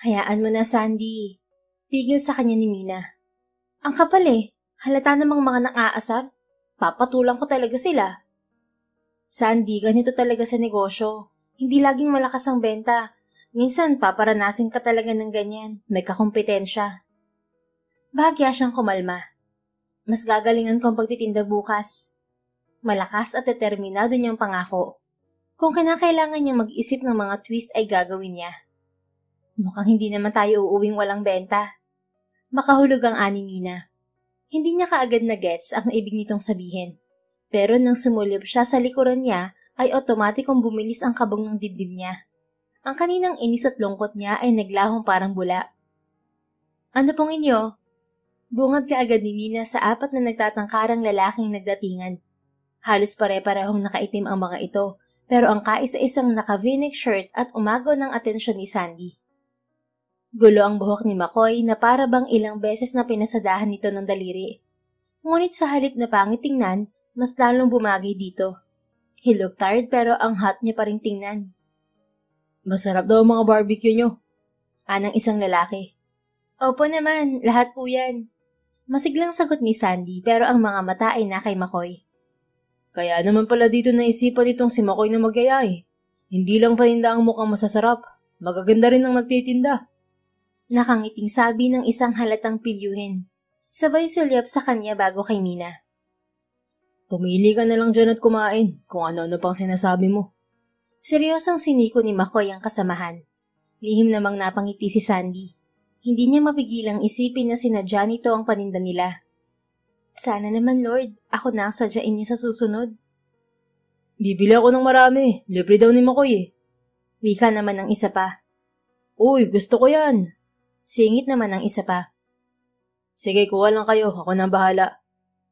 S1: hayaan mo na, Sandy. Pigil sa kanya ni Mina. Ang kapal eh. Halata namang mga nang-aasar. Papatulang ko talaga sila. Sandy, ganito talaga sa negosyo. Hindi laging malakas ang benta. Minsan, paparanasin ka talaga ng ganyan. May kakumpetensya. Bahagya siyang kumalma. Mas gagalingan kong pagtitinda bukas. Malakas at determinado niyang pangako. Kung kinakailangan niyang mag-isip ng mga twist ay gagawin niya. Mukhang hindi naman tayo uuwing walang benta. Makahulog ang ani Mina. Hindi niya kaagad na gets ang ibig nitong sabihin. Pero nang sumulip siya sa likuran niya, ay otomatikong bumilis ang kabog ng dibdib niya. Ang kaninang inis at lungkot niya ay naglahong parang bula. Ano pong inyo? Bungad kaagad ni Mina sa 4 na nagtatangkarang lalaking nagdatingan. Halos pare-parehong nakaitim ang mga ito, pero ang kaisa-isang naka-v-neck shirt at umago ng atensyon ni Sandy. Gulo ang buhok ni McCoy na para bang ilang beses na pinasadahan nito ng daliri. Ngunit sa halip na pangit tingnan, mas lalong bumagay dito. He looked tired pero ang hot niya pa rin tingnan. Masarap daw ang mga barbecue nyo. Anang isang lalaki. Opo naman, lahat po yan. Masiglang sagot ni Sandy pero ang mga mata ay na kay McCoy. Kaya naman pala dito naisipan itong si McCoy na magyaya eh. Hindi lang paninda ang mukhang masasarap. Magaganda rin ang nagtitinda. Nakangiting sabi ng isang halatang pilyuhin. Sabay sulyap sa kanya bago kay Mina. Pumili ka na lang dyan at kumain kung ano-ano pang sinasabi mo. Seryosang siniko ni McCoy ang kasamahan. Lihim namang napangiti si Sandy. Hindi niya mapigilang isipin na sinadya nito ang paninda nila. Sana naman, Lord, ako na ang sadyain niya sa susunod. Bibili ako ng marami. Libre daw ni McCoy eh. Wika naman ng isa pa. Uy, gusto ko yan. Singit naman ng isa pa. Sige, kuha lang kayo. Ako nang bahala.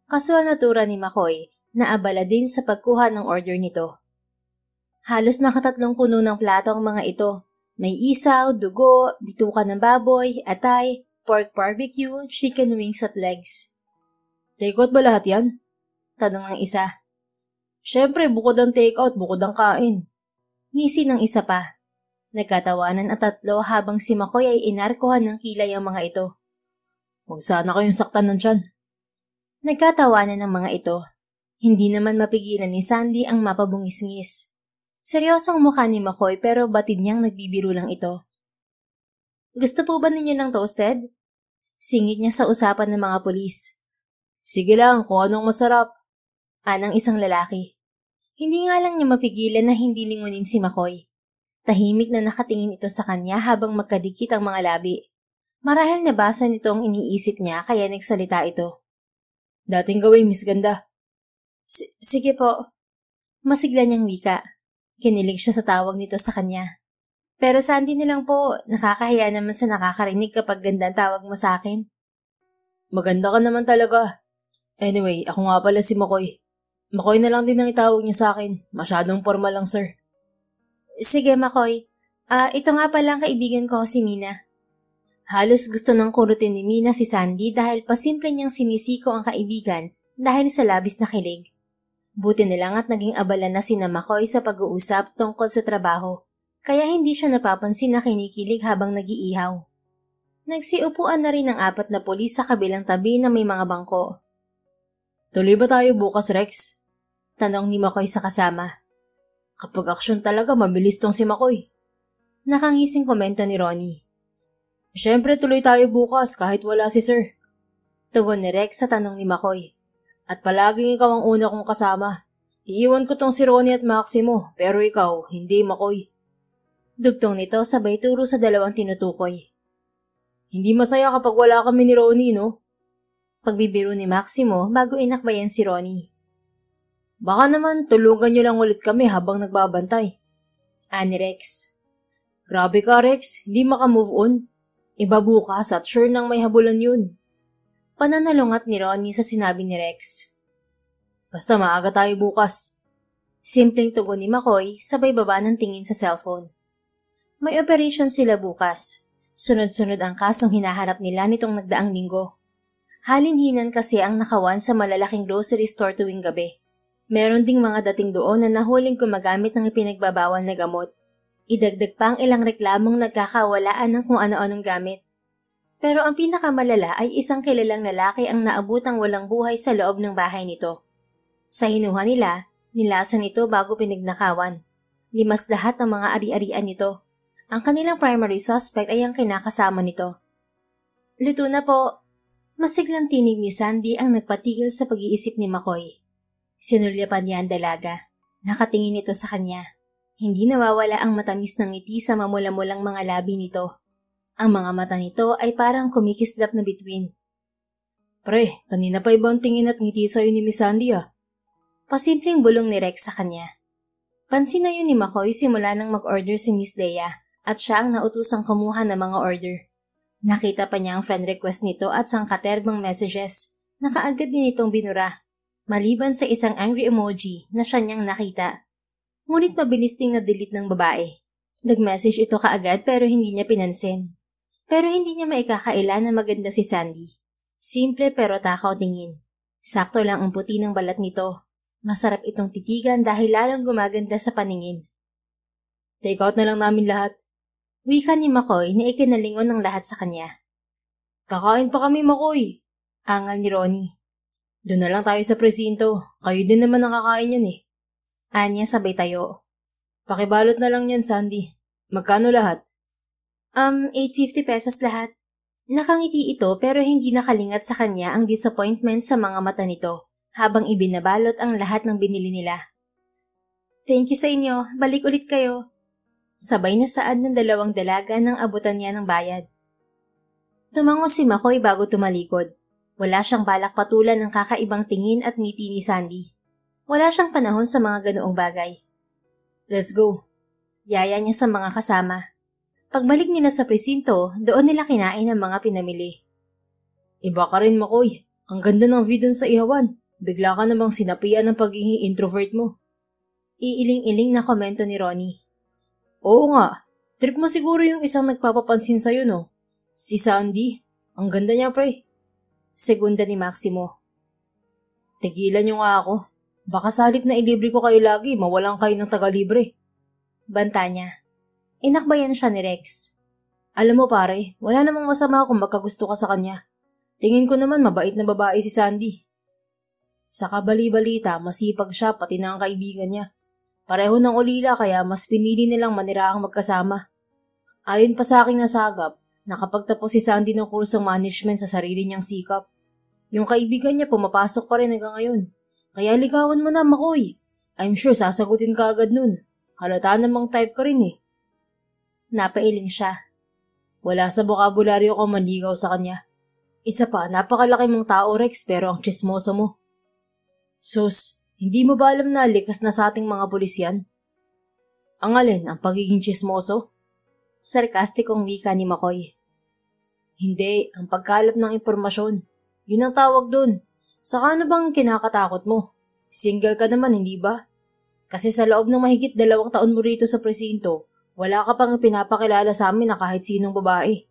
S1: Kasual na tura ni McCoy na abala din sa pagkuha ng order nito. Halos nakatatlong puno ng plato ang mga ito. May isaw, dugo, bituka ng baboy, atay, pork barbecue, chicken wings at legs. Take-out ba lahat yan? Tanong ng isa. Siyempre, bukod ang take-out, bukod ang kain. Ngisi ng isa pa. Nagkatawanan at tatlo habang si McCoy ay inarkohan ng kilay ang mga ito. Huwag sana kayong saktan ng tiyan. Nagkatawanan ng mga ito. Hindi naman mapigilan ni Sandy ang mapabungis-ngis. Seryosong mukha ni McCoy pero batid niyang nagbibiro lang ito. Gusto po ba ninyo ng toasted? Singit niya sa usapan ng mga pulis. Sige lang, kung anong masarap. Anang isang lalaki. Hindi nga lang niya mapigilan na hindi lingunin si McCoy. Tahimik na nakatingin ito sa kanya habang magkadikit ang mga labi. Marahil nabasa nito ang iniisip niya kaya nagsalita ito. Dating gawin, Miss Ganda. Sige po. Masigla niyang wika. Kinilig siya sa tawag nito sa kanya. Pero Sandy nilang po, nakakahiya naman sa nakakarinig kapag ganda ang tawag mo sa akin. Maganda ka naman talaga. Anyway, ako nga pala si McCoy.
S2: McCoy na lang din ang itawag niyo sa akin. Masyadong formal lang, sir.
S1: Sige, McCoy. Ito nga pala ang kaibigan ko, si Mina. Halos gusto ng kurutin ni Mina si Sandy dahil pasimple niyang sinisiko ang kaibigan dahil sa labis na kilig. Buti na lang at naging abala na sina McCoy sa pag-uusap tungkol sa trabaho, kaya hindi siya napapansin na kinikilig habang nag-iihaw. Nagsiupuan na rin ang 4 na pulis sa kabilang tabi na may mga bangko.
S2: Tuloy ba tayo bukas, Rex?
S1: Tanong ni McCoy sa kasama.
S2: Kapag aksyon talaga, mabilis tong si McCoy.
S1: Nakangising komento ni Ronnie.
S2: Siyempre tuloy tayo bukas kahit wala si sir.
S1: Tugon ni Rex sa tanong ni McCoy.
S2: At palaging ikaw ang una kong kasama. Iiwan ko tong si Ronnie at Maximo, pero ikaw, hindi McCoy.
S1: Dugtong nito sabay turo sa dalawang tinutukoy.
S2: Hindi masaya kapag wala kami ni Ronnie, no?
S1: Pagbibiro ni Maximo bago inakbayan si Ronnie.
S2: Baka naman tulungan niyo lang ulit kami habang nagbabantay.
S1: Ani Rex.
S2: Grabe ka, Rex, hindi maka-move on. Iba bukas at sure nang may habulan yun.
S1: Pananalungat ni Ronnie sa sinabi ni Rex.
S2: Basta maaga tayo bukas.
S1: Simpleng tugon ni McCoy sabay baba ng tingin sa cellphone. May operation sila bukas. Sunod-sunod ang kasong hinaharap nila nitong nagdaang linggo. Halinhinan kasi ang nakawan sa malalaking grocery store tuwing gabi. Meron ding mga dating doon na nahuling gumagamit ng ipinagbabawal na gamot. Idagdag pa ang ilang reklamong nagkakawalaan ng kung ano-anong gamit. Pero ang pinakamalala ay isang kilalang lalaki ang naabutang walang buhay sa loob ng bahay nito. Sa hinuha nila, nilasan ito bago pinagnakawan. Limas lahat ng mga ari-arian nito. Ang kanilang primary suspect ay ang kinakasama nito. Luto na po. Masiglang tinig ni Sandy ang nagpatigil sa pag-iisip ni McCoy. Sinulyapan niya ang dalaga. Nakatingin ito sa kanya. Hindi nawawala ang matamis ng ngiti sa mamula-mulang mga labi nito. Ang mga mata nito ay parang kumikislap na bituin.
S2: Pre, kanina pa ibang tingin at ngiti sa'yo ni Miss Sandy ah.
S1: Pasimpleng bulong ni Rex sa kanya. Pansin na yun ni McCoy simula nang mag-order si Miss Leia at siya ang nautusang kumuha ng mga order. Nakita pa niya ang friend request nito at sangkaterbang messages na kaagad din itong binura, maliban sa isang angry emoji na siya niyang nakita. Ngunit mabilis ding na-delete ng babae. Nag-message ito kaagad pero hindi niya pinansin. Pero hindi niya maikakaila na maganda si Sandy. Simple pero takaw tingin. Sakto lang ang puti ng balat nito. Masarap itong titigan dahil lalong gumaganda sa paningin.
S2: Take out na lang namin lahat.
S1: Wika ni McCoy na ikinalingon ng lahat sa kanya.
S2: Kakain pa kami, McCoy.
S1: Angal ni Ronnie.
S2: Doon na lang tayo sa presinto. Kayo din naman ang kakain yan eh.
S1: Anya sabay tayo.
S2: Pakibalot na lang yan, Sandy. Magkano lahat?
S1: 850 pesos lahat. Nakangiti ito pero hindi nakalingat sa kanya ang disappointment sa mga mata nito habang ibinabalot ang lahat ng binili nila. Thank you sa inyo. Balik ulit kayo. Sabay na saad ng dalawang dalaga nang abutan niya ng bayad. Tumango si McCoy bago tumalikod. Wala siyang balak patulan ng kakaibang tingin at ngiti ni Sandy. Wala siyang panahon sa mga ganoong bagay.
S2: Let's go.
S1: Yaya niya sa mga kasama. Pagbalik nila sa presinto, doon nila kinain ang mga pinamili.
S2: Iba ka rin, McCoy. Ang ganda ng view dun sa ihawan. Bigla ka namang sinapian ng pagiging introvert mo.
S1: Iiling-iling na komento ni Ronnie.
S2: Oo nga. Trip mo siguro yung isang nagpapapansin sa'yo, no? Si Sandy. Ang ganda niya, pre.
S1: Segunda ni Maximo.
S2: Tigilan niyo nga ako. Baka sa halip na ilibre ko kayo lagi, mawalan kayo ng taga-libre.
S1: Banta niya. Inakbayan siya ni Rex.
S2: Alam mo pare, wala namang masama kung magkagusto ka sa kanya. Tingin ko naman mabait na babae si Sandy. Sa kabali-balita, masipag siya pati na ang kaibigan niya. Pareho ng ulila kaya mas pinili nilang maniraang magkasama. Ayon pa sa aking nasagap, nakapagtapos si Sandy ng kursong management sa sarili niyang sikap. Yung kaibigan niya pumapasok pa rin hanggang ngayon. Kaya ligawan mo na, McCoy. I'm sure sasagutin ka agad nun. Halata namang type ka rin eh.
S1: Napailing siya.
S2: Wala sa bokabularyo ko manligaw sa kanya. Isa pa, napakalaki mong tao, Rex, pero ang tsismoso mo. Sus, hindi mo ba alam na likas na sa ating mga pulis yan? Ang alin, ang pagiging tsismoso?
S1: Sarkastikong wika ni McCoy.
S2: Hindi, ang pagkalap ng impormasyon. Yun ang tawag dun. Saka ano bang kinakatakot mo? Single ka naman, hindi ba? Kasi sa loob ng mahigit 2 taon mo rito sa presinto, wala ka pang pinapakilala sa amin na kahit sinong babae.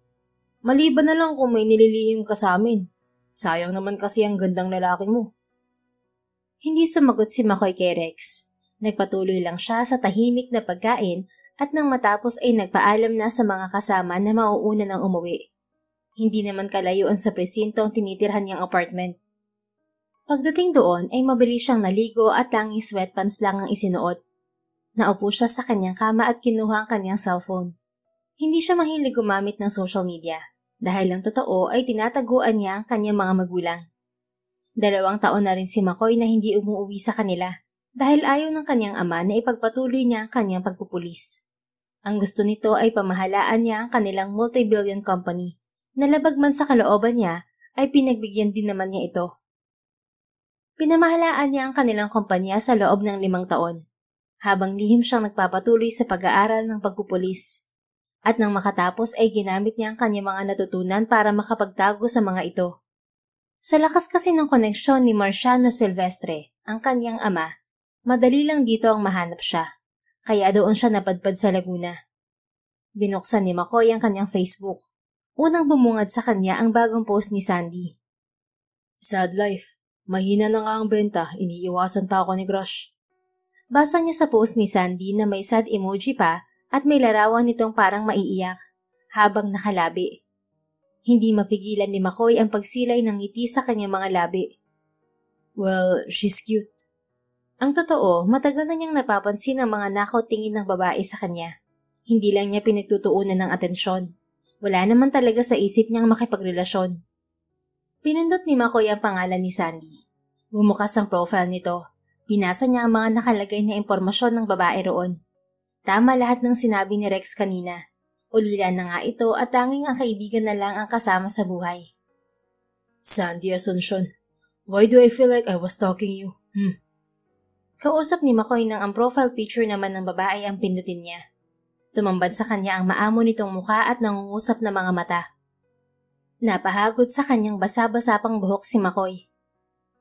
S2: Maliban na lang kung may nililihim ka sa amin. Sayang naman kasi ang gandang lalaki mo.
S1: Hindi sumagot si McCoy kay Rex. Nagpatuloy lang siya sa tahimik na pagkain at nang matapos ay nagpaalam na sa mga kasama na mauuna ng umuwi. Hindi naman kalayuan sa presinto ang tinitirhan niyang apartment. Pagdating doon ay mabilis siyang naligo at tanging sweatpants lang ang isinuot. Naupo siya sa kanyang kama at kinuha ang kanyang cellphone. Hindi siya mahilig gumamit ng social media dahil ang totoo ay tinataguan niya ang kanyang mga magulang. 2 taon na rin si McCoy na hindi umuwi sa kanila dahil ayaw ng kanyang ama na ipagpatuloy niya ang kanyang pagpupulis. Ang gusto nito ay pamahalaan niya ang kanilang multi-billion company na labag man sa kalooban niya ay pinagbigyan din naman niya ito. Pinamahalaan niya ang kanilang kumpanya sa loob ng 5 taon habang lihim siyang nagpapatuloy sa pag-aaral ng pagpupulis. At nang makatapos ay ginamit niya ang kanyang mga natutunan para makapagtago sa mga ito. Sa lakas kasi ng koneksyon ni Marciano Silvestre, ang kanyang ama, madali lang dito ang mahanap siya, kaya doon siya napadpad sa Laguna. Binuksan ni McCoy ang kanyang Facebook. Unang bumungad sa kanya ang bagong post ni Sandy.
S2: Sad life. Mahina na nga ang benta, iniiwasan pa ako ni Crush.
S1: Basa niya sa post ni Sandy na may sad emoji pa at may larawan nitong parang maiiyak, habang nakalabi. Hindi mapigilan ni McCoy ang pagsilay ng ngiti sa kanyang mga labi.
S2: Well, she's cute.
S1: Ang totoo, matagal na niyang napapansin ang mga nakaw tingin ng babae sa kanya. Hindi lang niya pinagtutuunan ng atensyon. Wala naman talaga sa isip niyang makipagrelasyon. Pinindot ni McCoy ang pangalan ni Sandy. Bumukas ang profile nito. Binasa niya ang mga nakalagay na impormasyon ng babae roon. Tama lahat ng sinabi ni Rex kanina. Ulila na nga ito at tanging ang kaibigan na lang ang kasama sa buhay.
S2: Sandy Asuncion, why do I feel like I was stalking you?
S1: Kausap ni McCoy nang ang profile picture naman ng babae ang pindutin niya. Tumambad sa kanya ang maamo nitong mukha at nangungusap na mga mata. Napahagod sa kanyang basa-basa pang buhok si McCoy.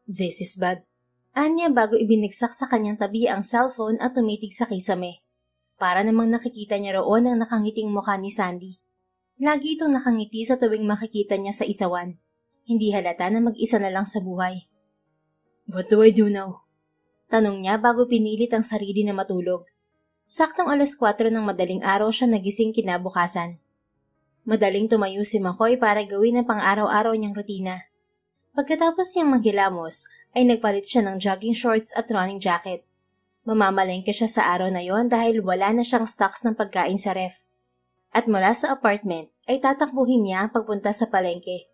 S2: This is bad.
S1: Anya bago ibinigsak sa kanyang tabi ang cellphone at tumitig sa kisame. Para namang nakikita niya roon ang nakangiting mukha ni Sandy. Lagi itong nakangiti sa tuwing makikita niya sa isawan. Hindi halata na mag-isa na lang sa buhay.
S2: What do I do now?
S1: Tanong niya bago pinilit ang sarili na matulog. Saktong 4:00 ng madaling araw siya nagising kinabukasan. Madaling tumayo si McCoy para gawin ang pang-araw-araw niyang rutina. Pagkatapos niyang maghilamos, ay nagpalit siya ng jogging shorts at running jacket. Mamamalengke siya sa araw na yon dahil wala na siyang stocks ng pagkain sa ref. At mula sa apartment ay tatakbuhin niya ang pagpunta sa palengke.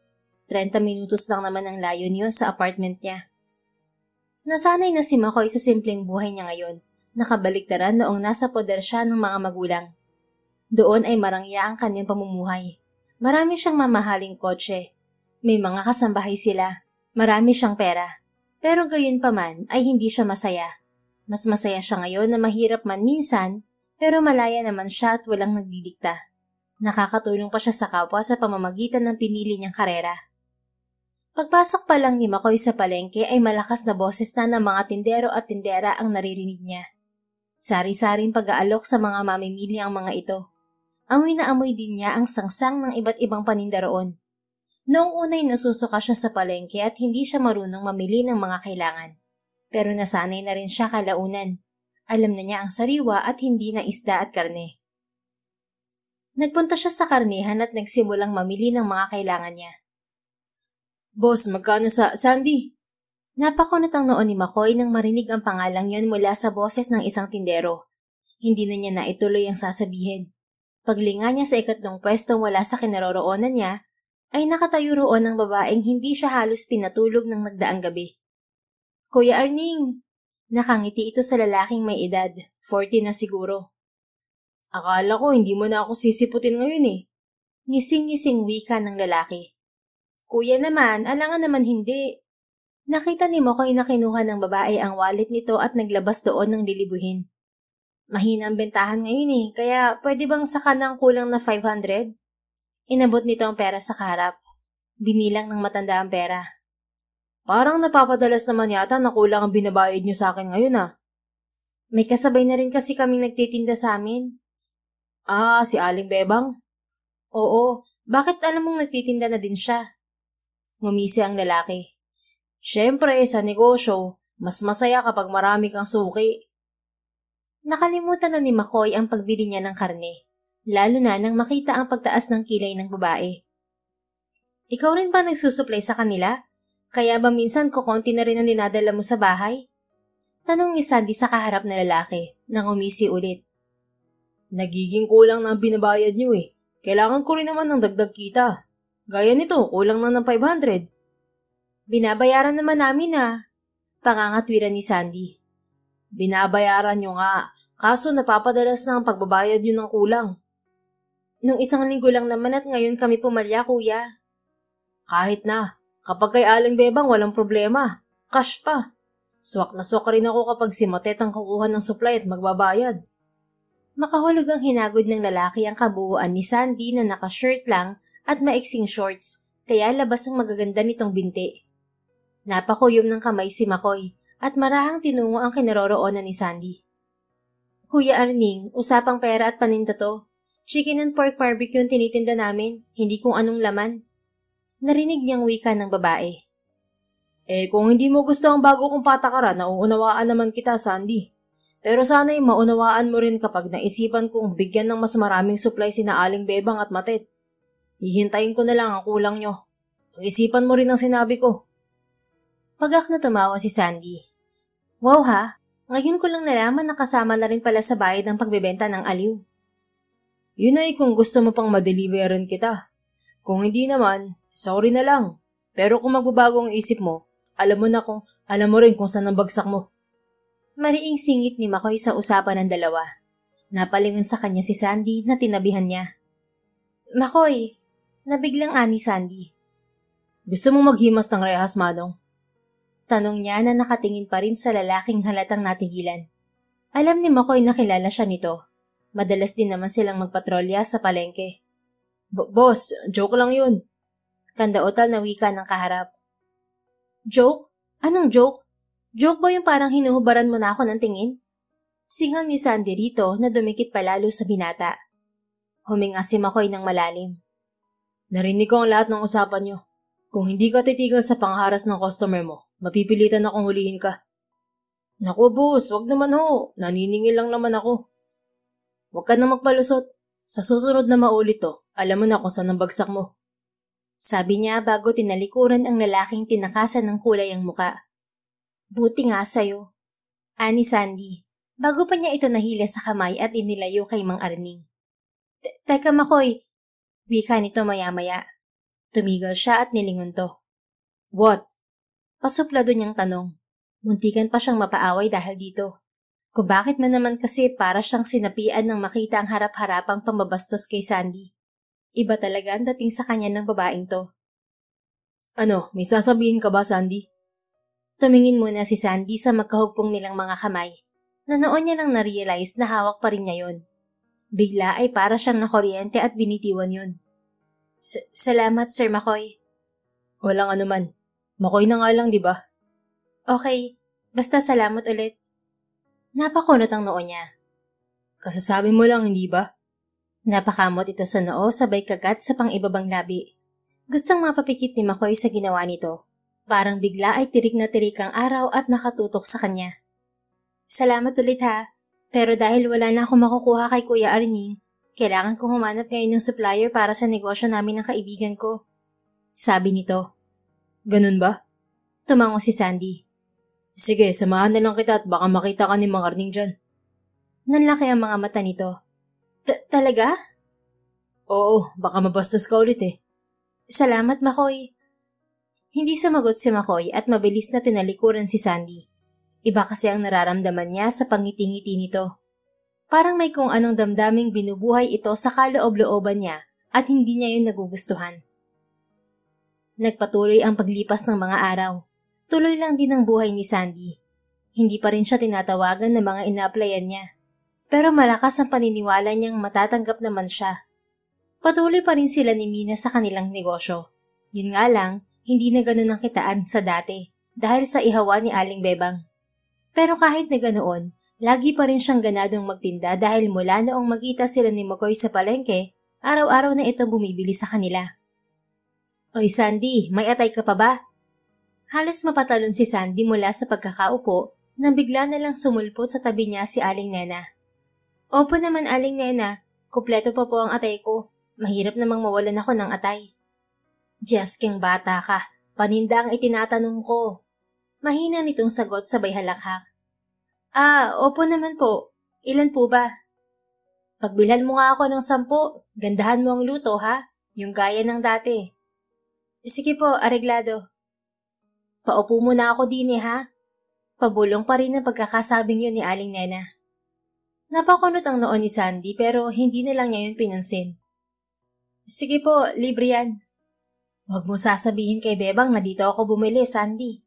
S1: 30 minutos lang naman ang layo niyon sa apartment niya. Nasanay na si McCoy sa simpleng buhay niya ngayon, nakabaligtaran noong nasa poder siya ng mga magulang. Doon ay marangya ang kanyang pamumuhay. Marami siyang mamahaling kotse. May mga kasambahay sila. Marami siyang pera. Pero gayon pa man ay hindi siya masaya. Mas masaya siya ngayon na mahirap man minsan, pero malaya naman siya at walang nagdidikta. Nakakatulong pa siya sa kapwa sa pamamagitan ng pinili niyang karera. Pagpasok pa lang ni McCoy sa palengke ay malakas na boses na ng mga tindero at tindera ang naririnig niya. Sari-saring pag-aalok sa mga mamimili ang mga ito. Amoy na amoy din niya ang sangsang ng iba't ibang paninda roon. Noong unay nasusuka siya sa palengke at hindi siya marunong mamili ng mga kailangan. Pero nasanay na rin siya kalaunan. Alam na niya ang sariwa at hindi na isda at karne. Nagpunta siya sa karnihan at nagsimulang mamili ng mga kailangan niya.
S2: Boss, magkano sa Sandy?
S1: Napakunot ang noon ni McCoy nang marinig ang pangalang yon mula sa boses ng isang tindero. Hindi na niya naituloy ang sasabihin. Paglinga niya sa 2 pwestong wala sa kinaroroonan niya, ay nakatayo roon ang babaeng hindi siya halos pinatulog ng nagdaang gabi. Kuya Arning! Nakangiti ito sa lalaking may edad, 40 na siguro.
S2: Akala ko hindi mo na ako sisiputin ngayon eh.
S1: Ngising-ngising wika ng lalaki. Kuya naman, alangan naman hindi. Nakita ni McCoy na kinuha ng babae ang wallet nito at naglabas doon ng lilibuhin. Mahina ang bentahan ngayon eh, kaya pwede bang saka ng kulang na 500? Inabot nito ang pera sa kaharap. Binilang ng matanda ang pera.
S2: Parang napapadalas naman yata na kulang ang binabayad niyo sa akin ngayon ah.
S1: May kasabay na rin kasi kaming nagtitinda sa amin.
S2: Ah, si Aling Bebang?
S1: Oo, bakit alam mong nagtitinda na din siya?
S2: Ngumisi ang lalaki. Siyempre, sa negosyo, mas masaya kapag marami kang suki.
S1: Nakalimutan na ni McCoy ang pagbili niya ng karne, lalo na nang makita ang pagtaas ng kilay ng babae. Ikaw rin ba nagsusupply sa kanila? Kaya ba minsan kukonti na rin ang dinadala mo sa bahay? Tanong ni Sandy sa kaharap na lalaki, nang umisi ulit.
S2: Nagiging kulang na ang binabayad niyo eh. Kailangan ko rin naman ng dagdag kita. Gaya nito, kulang na ng 500.
S1: Binabayaran naman namin ah. Pangangatwiran ni Sandy.
S2: Binabayaran niyo nga, kaso napapadalas na ang pagbabayad niyo ng kulang.
S1: Nung isang linggo lang naman at ngayon kami pumalya, kuya.
S2: Kahit na, kapag kay Aling Bebang walang problema. Cash pa. Swak na swak rin ako kapag si Matet ang kukuha ng supply at magbabayad.
S1: Makahulog ang hinagod ng lalaki ang kabuuan ni Sandy na naka-shirt lang at maiksing shorts, kaya labas ang magaganda nitong binti. Napakuyom ng kamay si McCoy at marahang tinungo ang kinaroroonan ni Sandy. Kuya Arning, usapang pera at paninda to. Chicken and pork barbecue ang tinitinda namin, hindi kung anong laman. Narinig niyang wika ng babae.
S2: Kung hindi mo gusto ang bago kong patakaran, nauunawaan naman kita, Sandy. Pero sana'y maunawaan mo rin kapag naisipan kong bigyan ng mas maraming supply sina Aling Bebang at Matet. Hihintayin ko na lang ang kulang nyo. Pag-isipan mo rin ang sinabi ko.
S1: Pagak na tumawa si Sandy. Wow ha, ngayon ko lang nalaman na kasama na rin pala sa bayad ang pagbebenta ng aliw.
S2: Yun ay kung gusto mo pang madeliveran kita. Kung hindi naman, sorry na lang. Pero kung magbabago ang isip mo, alam mo rin kung saan ang bagsak mo.
S1: Mariing singit ni McCoy sa usapan ng dalawa. Napalingon sa kanya si Sandy na tinabihan niya. McCoy, nabiglang ani Sandy.
S2: Gusto mo maghimas ng rehas, Manong?
S1: Tanong niya na nakatingin pa rin sa lalaking halatang natigilan. Alam ni McCoy na kilala siya nito. Madalas din naman silang magpatrolya sa palengke.
S2: Boss, joke lang yun.
S1: Kandautal na wika ng kaharap. Joke? Anong joke? Joke ba yung parang hinuhubaran mo na ako ng tingin? Singhang ni Sandy rito na dumikit palalo sa binata. Huminga si McCoy ng malalim.
S2: Narinig ko ang lahat ng usapan nyo. Kung hindi ka titigil sa pangharas ng customer mo, mapipilitan akong hulihin ka. Naku boss, wag naman ho. Naniningil lang naman ako. Huwag ka na magpalusot. Sa susunod na maulit to, alam mo na kung saan ang bagsak mo.
S1: Sabi niya bago tinalikuran ang lalaking tinakasan ng kulay ang muka. Buti nga sa'yo. Ani Sandy, bago pa niya ito nahila sa kamay at inilayo kay Mang Arning. Teka McCoy, wika nito maya-maya. Tumigil siya at nilingon to.
S2: What?
S1: Pasuplado niyang tanong. Muntikan pa siyang mapaaway dahil dito. Kung bakit man naman kasi para siyang sinapian nang makita ang harap-harapang pambabastos kay Sandy. Iba talaga ang dating sa kanya ng babaeng to.
S2: Ano, may sasabihin ka ba, Sandy?
S1: Tumingin muna si Sandy sa magkahugpong nilang mga kamay, na noon niya lang na-realize na hawak pa rin niya yun. Bigla ay para siyang nakuryente at binitiwan yun. Salamat, Sir McCoy.
S2: Walang anuman. McCoy na nga lang, di ba?
S1: Okay, basta salamat ulit. Napakunot ang noo niya.
S2: Kasasabi mo lang, hindi ba?
S1: Napakamot ito sa noo sabay kagat sa pang-ibabang labi. Gustong mapapikit ni McCoy sa ginawa nito. Parang bigla ay tirik na tirik ang araw at nakatutok sa kanya. Salamat ulit ha, pero dahil wala na akong makukuha kay Kuya Arning, kailangan kong humanap ngayon ng supplier para sa negosyo namin ng kaibigan ko. Sabi nito.
S2: Ganun ba?
S1: Tumango si Sandy.
S2: Sige, samahan na lang kita at baka makita ka ni Mang Arning dyan.
S1: Nanlaki ang mga mata nito. Talaga?
S2: Oo, baka mabastos ka ulit eh.
S1: Salamat, McCoy. Hindi sumagot si McCoy at mabilis na tinalikuran si Sandy. Iba kasi ang nararamdaman niya sa pangiti-ngiti nito. Parang may kung anong damdaming binubuhay ito sa kaloob-looban niya at hindi niya yun nagugustuhan. Nagpatuloy ang paglipas ng mga araw. Tuloy lang din ang buhay ni Sandy. Hindi pa rin siya tinatawagan ng mga ina-applyan niya. Pero malakas ang paniniwala niyang matatanggap naman siya. Patuloy pa rin sila ni Mina sa kanilang negosyo. Yun nga lang, hindi na ganun ang kitaan sa dati dahil sa ihawa ni Aling Bebang. Pero kahit na ganoon, lagi pa rin siyang ganadong magtinda dahil mula noong magkita sila ni Makoy sa palengke, araw-araw na ito bumibili sa kanila. Oy Sandy, may atay ka pa ba? Halos mapatalon si Sandy mula sa pagkakaupo nang bigla na lang sumulpot sa tabi niya si Aling Nena. Opo naman Aling Nena, kumpleto pa po ang atay ko. Mahirap namang mawalan ako ng atay. Diyos keng bata ka, paninda ang itinatanong ko. Mahina nitong sagot sabay halakhak. Opo naman po. Ilan po ba? Pagbilhan mo nga ako ng 10, gandahan mo ang luto ha, yung gaya ng dati. Sige po, areglado. Paupo muna ako din ha. Pabulong pa rin ang pagkakasabing yun ni Aling Nena. Napakunot ang noon ni Sandy pero hindi na lang niya yun pinansin. Sige po, libre yan. Huwag mo sasabihin kay Bebang na dito ako bumili, Sandy.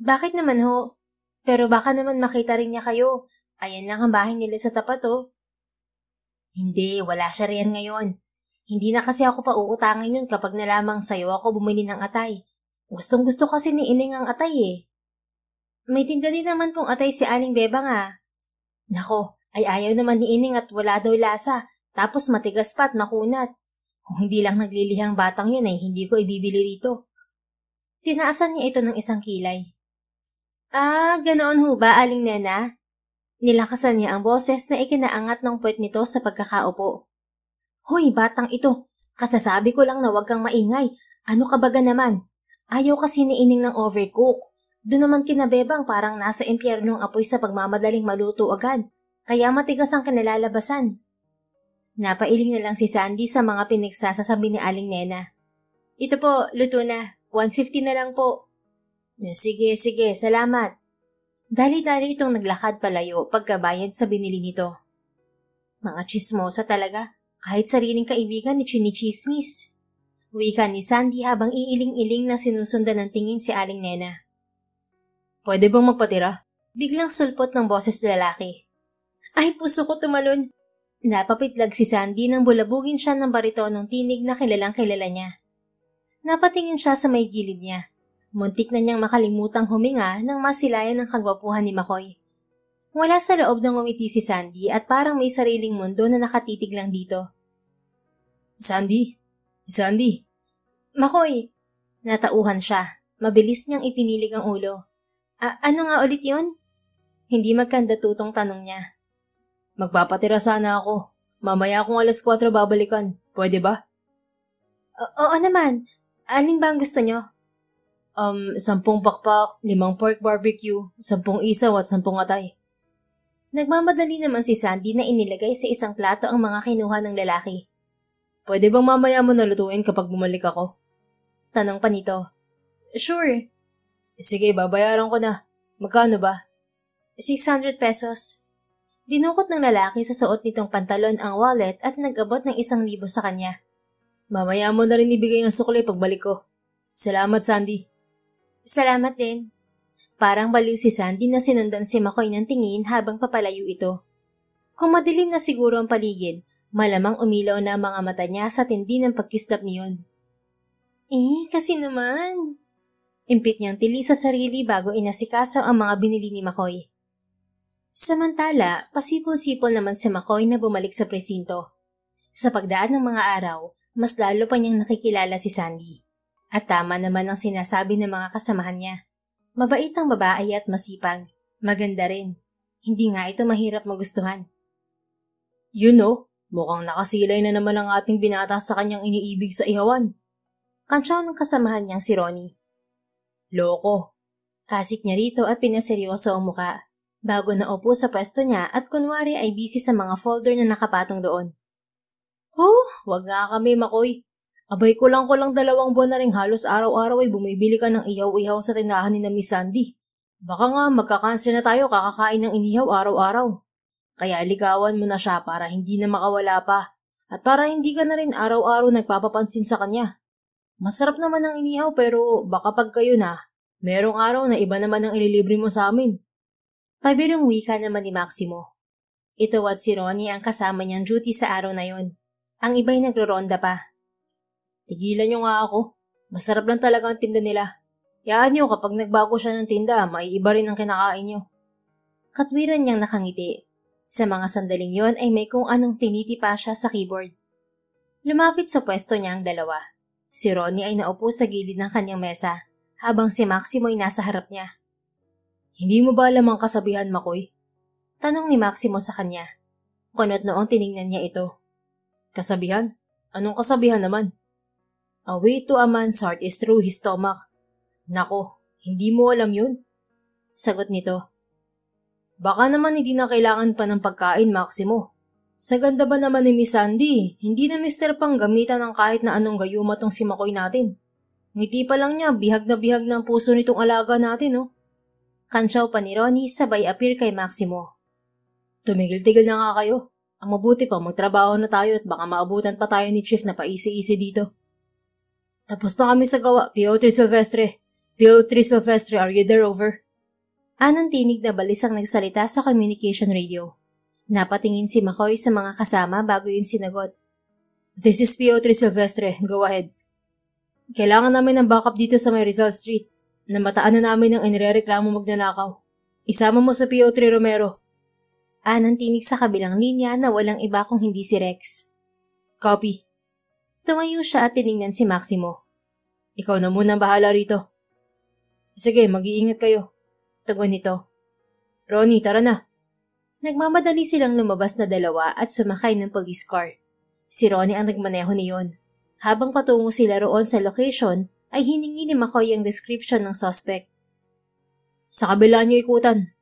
S1: Bakit naman ho? Pero baka naman makita rin niya kayo. Ayan lang ang bahay nila sa tapat oh. Hindi, wala siya riyan ngayon. Hindi na kasi ako pauutangin yun kapag nalamang sayo ako bumili ng atay. Gustong-gusto kasi ni Ining ang atay eh. May tinda din naman pong atay si Aling Bebang Nako, ay ayaw naman ni Ining at wala daw lasa, tapos matigas pa at makunat. Kung hindi lang naglilihang batang yun ay hindi ko ibibili rito. Tinaasan niya ito ng isang kilay. Ganoon ho ba, Aling Nena? Nilakasan niya ang boses na ikinaangat ng puwet nito sa pagkakaupo. Hoy, batang ito, kasasabi ko lang na huwag kang maingay. Ano ka baga naman? Ayaw kasi ni Ining ng overcook. Doon naman kina Bebang parang nasa impyernong apoy sa pagmamadaling maluto agad. Kaya matigas ang kinalalabasan. Napailing na lang si Sandy sa mga pinagsasasabi ni Aling Nena. Ito po, luto na. 150 na lang po. Sige, salamat. Dali-dali itong naglakad palayo pagkabayad sa binili nito. Mga chismosa talaga. Kahit sariling kaibigan ni chinichismis. Wika ni Sandy habang iiling-iling na sinusundan ng tingin si Aling Nena. Pwede bang magpatira? Biglang sulpot ng boses lalaki. Ay, puso ko tumalon. Napapitlag si Sandy nang bulabugin siya ng baritonong tinig na kilalang kilala niya. Napatingin siya sa may gilid niya. Muntik na niyang makalimutang huminga nang masilayan ng kagwapuhan ni Makoy. Wala sa loob ng ngumiti si Sandy at parang may sariling mundo na nakatitig lang dito. Sandy? Makoy! Natauhan siya. Mabilis niyang ipinilig ang ulo. Ano nga ulit yun? Hindi magkandatutong tanong niya. Magpapatira sana ako. Mamaya kung 4:00 babalikan. Pwede ba? Oo naman. Alin ba ang gusto niyo? 10 pakpak, 5 pork barbecue, 10 isaw at 10 atay. Nagmamadali naman si Sandy na inilagay sa isang plato ang mga kinuha ng lalaki. Pwede bang mamaya mo nalutuin kapag bumalik ako? Tanong pa nito. Sure. Sige, babayaran ko na. Magkano ba? 600 pesos. Dinukot ng lalaki sa suot nitong pantalon ang wallet at nag-abot ng 1,000 sa kanya. Mamaya mo na rin ibigay ang sukli pagbalik ko. Salamat, Sandy. Salamat din. Parang baliw si Sandy na sinundan si Makoy ng tingin habang papalayo ito. Kung madilim na siguro ang paligid, malamang umilaw na ang mga mata niya sa tindi ng pagkislap niyon. Kasi naman. Impit niyang tili sa sarili bago inasikaso ang mga binili ni Makoy. Samantala, pasipol-sipol naman si Makoy na bumalik sa presinto. Sa pagdaan ng mga araw, mas lalo pa niyang nakikilala si Sandy. At tama naman ang sinasabi ng mga kasamahan niya. Mabait ang babae at masipag. Maganda rin. Hindi nga ito mahirap magustuhan. Mukhang nakasilay na naman ang ating binata sa kanyang iniibig sa ihawan. Kantsaw ng kasamahan niyang si Ronnie. Loko. Hasik niya rito at pinaseryoso ang muka. Bago na upo sa pwesto niya at kunwari ay busy sa mga folder na nakapatong doon. Wag nga kami, Makoy. Abay ko lang 2 buwan na ring halos araw-araw ay bumibili ka ng ihaw-ihaw sa tindahan ni na Miss Sandy. Baka nga magka-cancer na tayo kakakain ng inihaw araw-araw. Kaya ligawan mo na siya para hindi na makawala pa at para hindi ka na rin araw-araw nagpapapansin sa kanya. Masarap naman ang inihaw pero baka pag kayo na, merong araw na iba naman ang ililibre mo sa amin. Pabirong wika naman ni Maximo. Ito at si Ronnie ang kasama niyang duty sa araw na yon. Ang iba'y nagroronda pa. Tigilan niyo nga ako. Masarap lang talaga ang tinda nila.
S2: Yaan niyo kapag nagbago siya ng tinda, maiiba rin ang kinakain niyo.
S1: Katwiran niyang nakangiti. Sa mga sandaling yon ay may kung anong tinitipa siya sa keyboard. Lumapit sa pwesto niya ang dalawa. Si Ronnie ay naupo sa gilid ng kanyang mesa, habang si Maximo ay nasa harap niya.
S2: Hindi mo ba alam ang kasabihan, Makoy?
S1: Tanong ni Maximo sa kanya. Kunot noong tiningnan niya ito.
S2: Kasabihan? Anong kasabihan naman? A way to a man's heart is through his stomach. Nako, hindi mo alam yun?
S1: Sagot nito.
S2: Baka naman hindi na kailangan pa ng pagkain, Maximo. Sa ganda ba naman ni Miss Sandy, hindi na mister pang gamitan ng kahit na anong gayuma tong si Makoy natin. Ngiti pa lang niya, bihag na ang puso nitong alaga natin, oh.
S1: Kantsaw pa ni Ronnie sabay appear kay Maximo.
S2: Tumigil-tigil na nga kayo. Ang mabuti pa, magtrabaho na tayo at baka maabutan pa tayo ni Chief na paisi-isi dito. Tapos na kami sa gawa, P.O.3 Silvestre. P.O.3 Silvestre, are you there, over?
S1: Anong tinig na balisang nagsalita sa communication radio. Napatingin si Makoy sa mga kasama bago yun sinagot.
S2: This is P.O.3 Silvestre, go ahead. Kailangan namin ng backup dito sa may Rizal Street. Namataan na namin ang inirereklamo magnanakaw. Isama mo sa P.O.3 Romero.
S1: Anong tinig sa kabilang linya na walang iba kung hindi si Rex.
S2: Copy.
S1: Tumayo siya at tiningnan si Maximo.
S2: Ikaw na muna ang bahala rito. Sige, mag-iingat kayo. Tugon nito. Ronnie, tara na.
S1: Nagmamadali silang lumabas na dalawa at sumakay ng police car. Si Ronnie ang nagmaneho niyon. Habang patungo sila roon sa location, ay hiningi ni Makoy ang description ng suspect.
S2: Sa kabila niyo ikutan.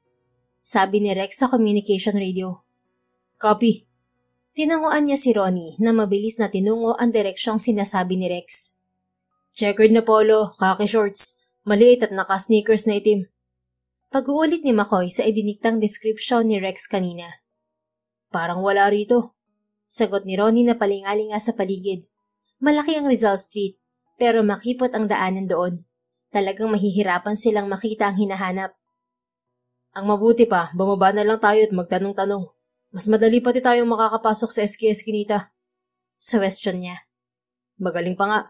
S1: Sabi ni Rex sa communication radio.
S2: Copy.
S1: Tinanguan niya si Ronnie na mabilis na tinungo ang direksyong sinasabi ni Rex.
S2: Checkered na polo, khaki shorts, maliit at naka-sneakers na itim.
S1: Pag-uulit ni Makoy sa idiniktang description ni Rex kanina.
S2: Parang wala rito.
S1: Sagot ni Ronnie na palingalinga sa paligid. Malaki ang Rizal Street, pero makipot ang daanan doon. Talagang mahihirapan silang makita ang hinahanap.
S2: Ang mabuti pa, bumaba na lang tayo at magtanong-tanong. Mas madali pati tayong makakapasok sa SKS Kinita.
S1: Suwestiyon niya.
S2: Magaling pa nga.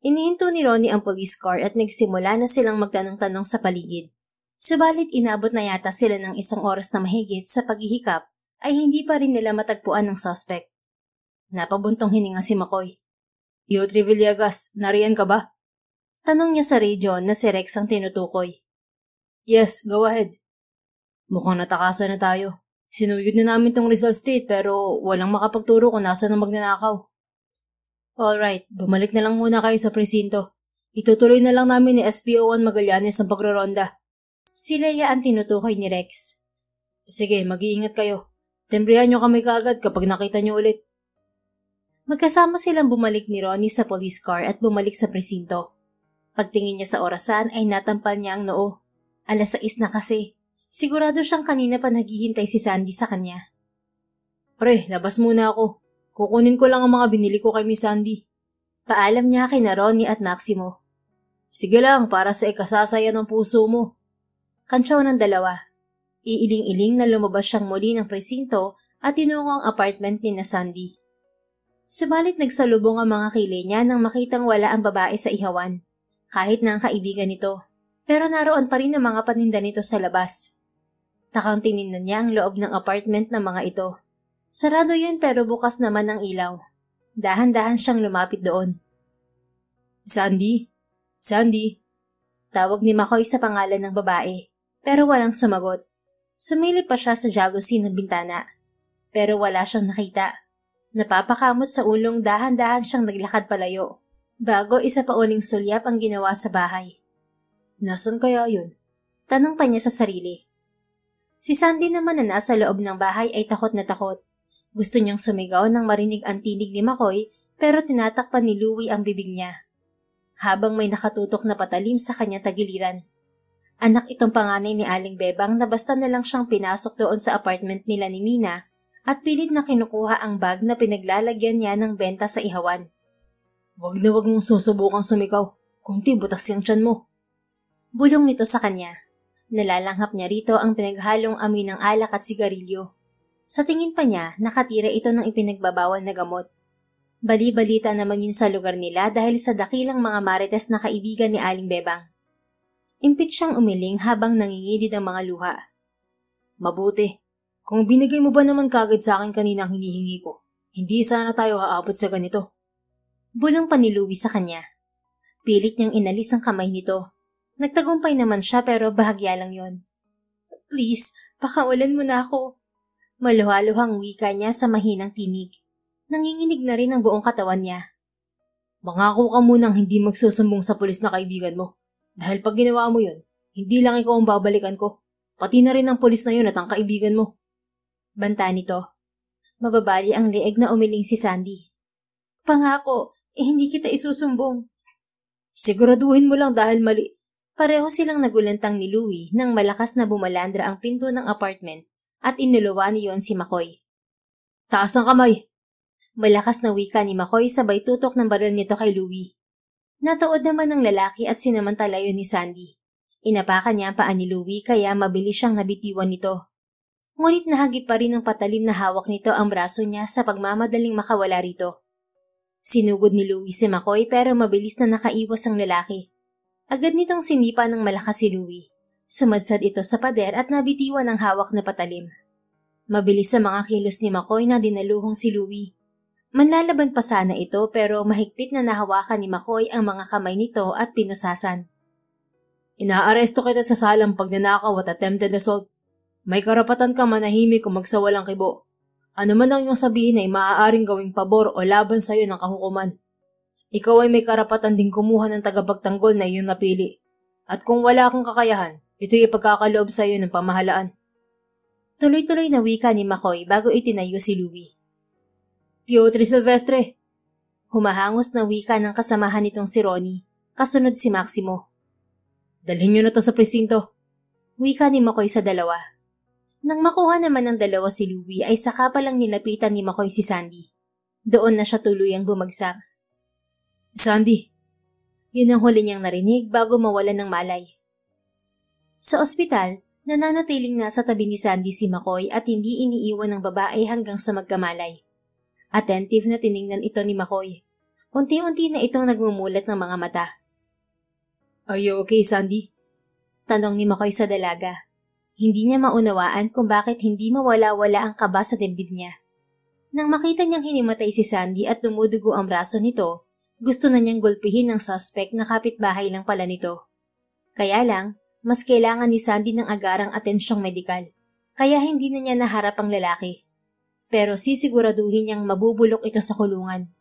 S1: Inihinto ni Ronnie ang police car at nagsimula na silang magtanong-tanong sa paligid. Subalit inabot na yata sila ng 1 oras na mahigit sa paghihikap ay hindi pa rin nila matagpuan ng suspect. Napabuntong hininga si Makoy.
S2: P.O.3 Villegas, nariyan ka ba?
S1: Tanong niya sa radio na si Rex ang tinutukoy.
S2: Yes, go ahead. Mukhang natakasan na tayo. Sinuyod na namin tong Rizal Street pero walang makapagturo kung nasa na magnanakaw. Alright, bumalik na lang muna kayo sa presinto. Itutuloy na lang namin ni SPO1 Magallanes ang pagroronda.
S1: Si Leia ang tinutukoy ni Rex.
S2: Sige, mag-iingat kayo. Tembrihan nyo kami kaagad kapag nakita nyo ulit.
S1: Magkasama silang bumalik ni Ronnie sa police car at bumalik sa presinto. Pagtingin niya sa orasan ay natampal niya ang noo. 6:00 na kasi. Sigurado siyang kanina pa naghihintay si Sandy sa kanya.
S2: Pre, labas muna ako. Kukunin ko lang ang mga binili ko kay Miss Sandy.
S1: Paalam niya kay na Ronnie at Maximo.
S2: Sige lang, para sa ikasasaya ng puso mo.
S1: Kantsaw ng dalawa. Iiling-iling na lumabas siyang muli ng presinto at tinungo ang apartment ni na Sandy. Subalit nagsalubong ang mga kilay niya nang makitang wala ang babae sa ihawan, kahit na ang kaibigan nito. Pero naroon pa rin ang mga paninda nito sa labas. Takang tinignan niya ang loob ng apartment ng mga ito. Sarado yun pero bukas naman ang ilaw. Dahan-dahan siyang lumapit doon.
S2: Sandy? Sandy?
S1: Tawag ni Makoy sa pangalan ng babae. Pero walang sumagot. Sumilip pa siya sa jalousie ng bintana. Pero wala siyang nakita. Napapakamot sa ulong dahan-dahan siyang naglakad palayo. Bago isa pa uling sulyap ang ginawa sa bahay.
S2: Nasaan kaya yun?
S1: Tanong pa niya sa sarili. Si Sandy naman na nasa loob ng bahay ay takot na takot. Gusto niyang sumigaw nang marinig ang tinig ni Makoy pero tinatakpan ni Louie ang bibig niya. Habang may nakatutok na patalim sa kanyang tagiliran. Anak itong panganay ni Aling Bebang na basta na lang siyang pinasok doon sa apartment nila ni Mina at pilit na kinukuha ang bag na pinaglalagyan niya ng benta sa ihawan.
S2: Wag na wag mong susubukang sumigaw. Kunti butas yung tiyan mo.
S1: Bulong nito sa kanya. Nalalanghap niya rito ang pinaghalong amoy ng alak at sigarilyo. Sa tingin pa niya, nakatira ito ng ipinagbabawal na gamot. Bali-balita naman yun sa lugar nila dahil sa dakilang mga marites na kaibigan ni Aling Bebang. Impit siyang umiling habang nangingilid ang mga luha.
S2: Mabuti. Kung binigay mo ba naman kagad sa akin kanina ang hinihingi ko, hindi sana tayo haabot sa ganito.
S1: Bulong pa ni Louie sa kanya. Pilit niyang inalis ang kamay nito. Nagtagumpay naman siya pero bahagya lang yon. Please, pakawalan mo na ako. Maluhaluhang wika niya sa mahinang tinig. Nanginginig na rin ang buong katawan niya.
S2: Mangako ka munang hindi magsusumbong sa pulis na kaibigan mo. Dahil pag ginawa mo yun, hindi lang ikaw ang babalikan ko. Pati na rin ang pulis na yun at ang kaibigan mo.
S1: Banta nito. Mababali ang leeg na umiling si Sandy. Pangako, hindi kita isusumbong.
S2: Siguraduhin mo lang dahil mali.
S1: Pareho silang nagulantang ni Louie nang malakas na bumalandra ang pinto ng apartment at inuluwa niyon si McCoy.
S2: Taas ang kamay!
S1: Malakas na wika ni McCoy sabay tutok ng baril nito kay Louie. Nataod naman ng lalaki at sinamantala yun ni Sandy. Inapakan niya ang paa ni Louie kaya mabilis siyang nabitiwan nito. Ngunit nahagip pa rin ng patalim na hawak nito ang braso niya sa pagmamadaling makawala rito. Sinugod ni Louie si McCoy pero mabilis na nakaiwas ang lalaki. Agad nitong sinipa ng malakas si Louie. Sumadsad ito sa pader at nabitiwan ang hawak na patalim. Mabilis sa mga kilos ni McCoy na dinaluhong si Louie. Manlalaban pa sana ito pero mahigpit na nahawakan ni McCoy ang mga kamay nito at pinusasan.
S2: Inaaresto kita sa salang pagnanakaw at attempted assault. May karapatan ka manahimik kung magsawalang kibo. Ano man ang iyong sabihin ay maaaring gawing pabor o laban sa iyo ng kahukuman. Ikaw ay may karapatan ding kumuha ng tagapagtanggol na iyong napili. At kung wala kang kakayahan, ito'y ipagkakaloob sa iyo ng pamahalaan.
S1: Tuloy-tuloy na wika ni McCoy bago itinayo si Louie.
S2: Piotr Silvestre!
S1: Humahangos na wika ng kasamahan nitong si Ronnie, kasunod si Maximo.
S2: Dalhin niyo na to sa presinto.
S1: Wika ni McCoy sa dalawa. Nang makuha naman ng dalawa si Louie ay saka palang nilapitan ni McCoy si Sandy. Doon na siya tuluyang bumagsak.
S2: Sandy!
S1: Yun ang huli niyang narinig bago mawalan ng malay. Sa ospital, nananatiling nasa tabi ni Sandy si McCoy at hindi iniiwan ng babae hanggang sa magkamalay. Attentive na tiningnan ito ni McCoy. Unti-unti na itong nagmumulat ng mga mata.
S2: Are you okay, Sandy?
S1: Tanong ni McCoy sa dalaga. Hindi niya maunawaan kung bakit hindi mawala-wala ang kaba sa dibdib niya. Nang makita niyang hinimatay si Sandy at dumudugo ang braso nito, gusto na niyang gulpihin ng suspect na kapitbahay lang pala nito. Kaya lang, mas kailangan ni Sandy ng agarang atensyong medikal, kaya hindi na niya naharap ang lalaki. Pero sisiguraduhin niyang mabubulok ito sa kulungan.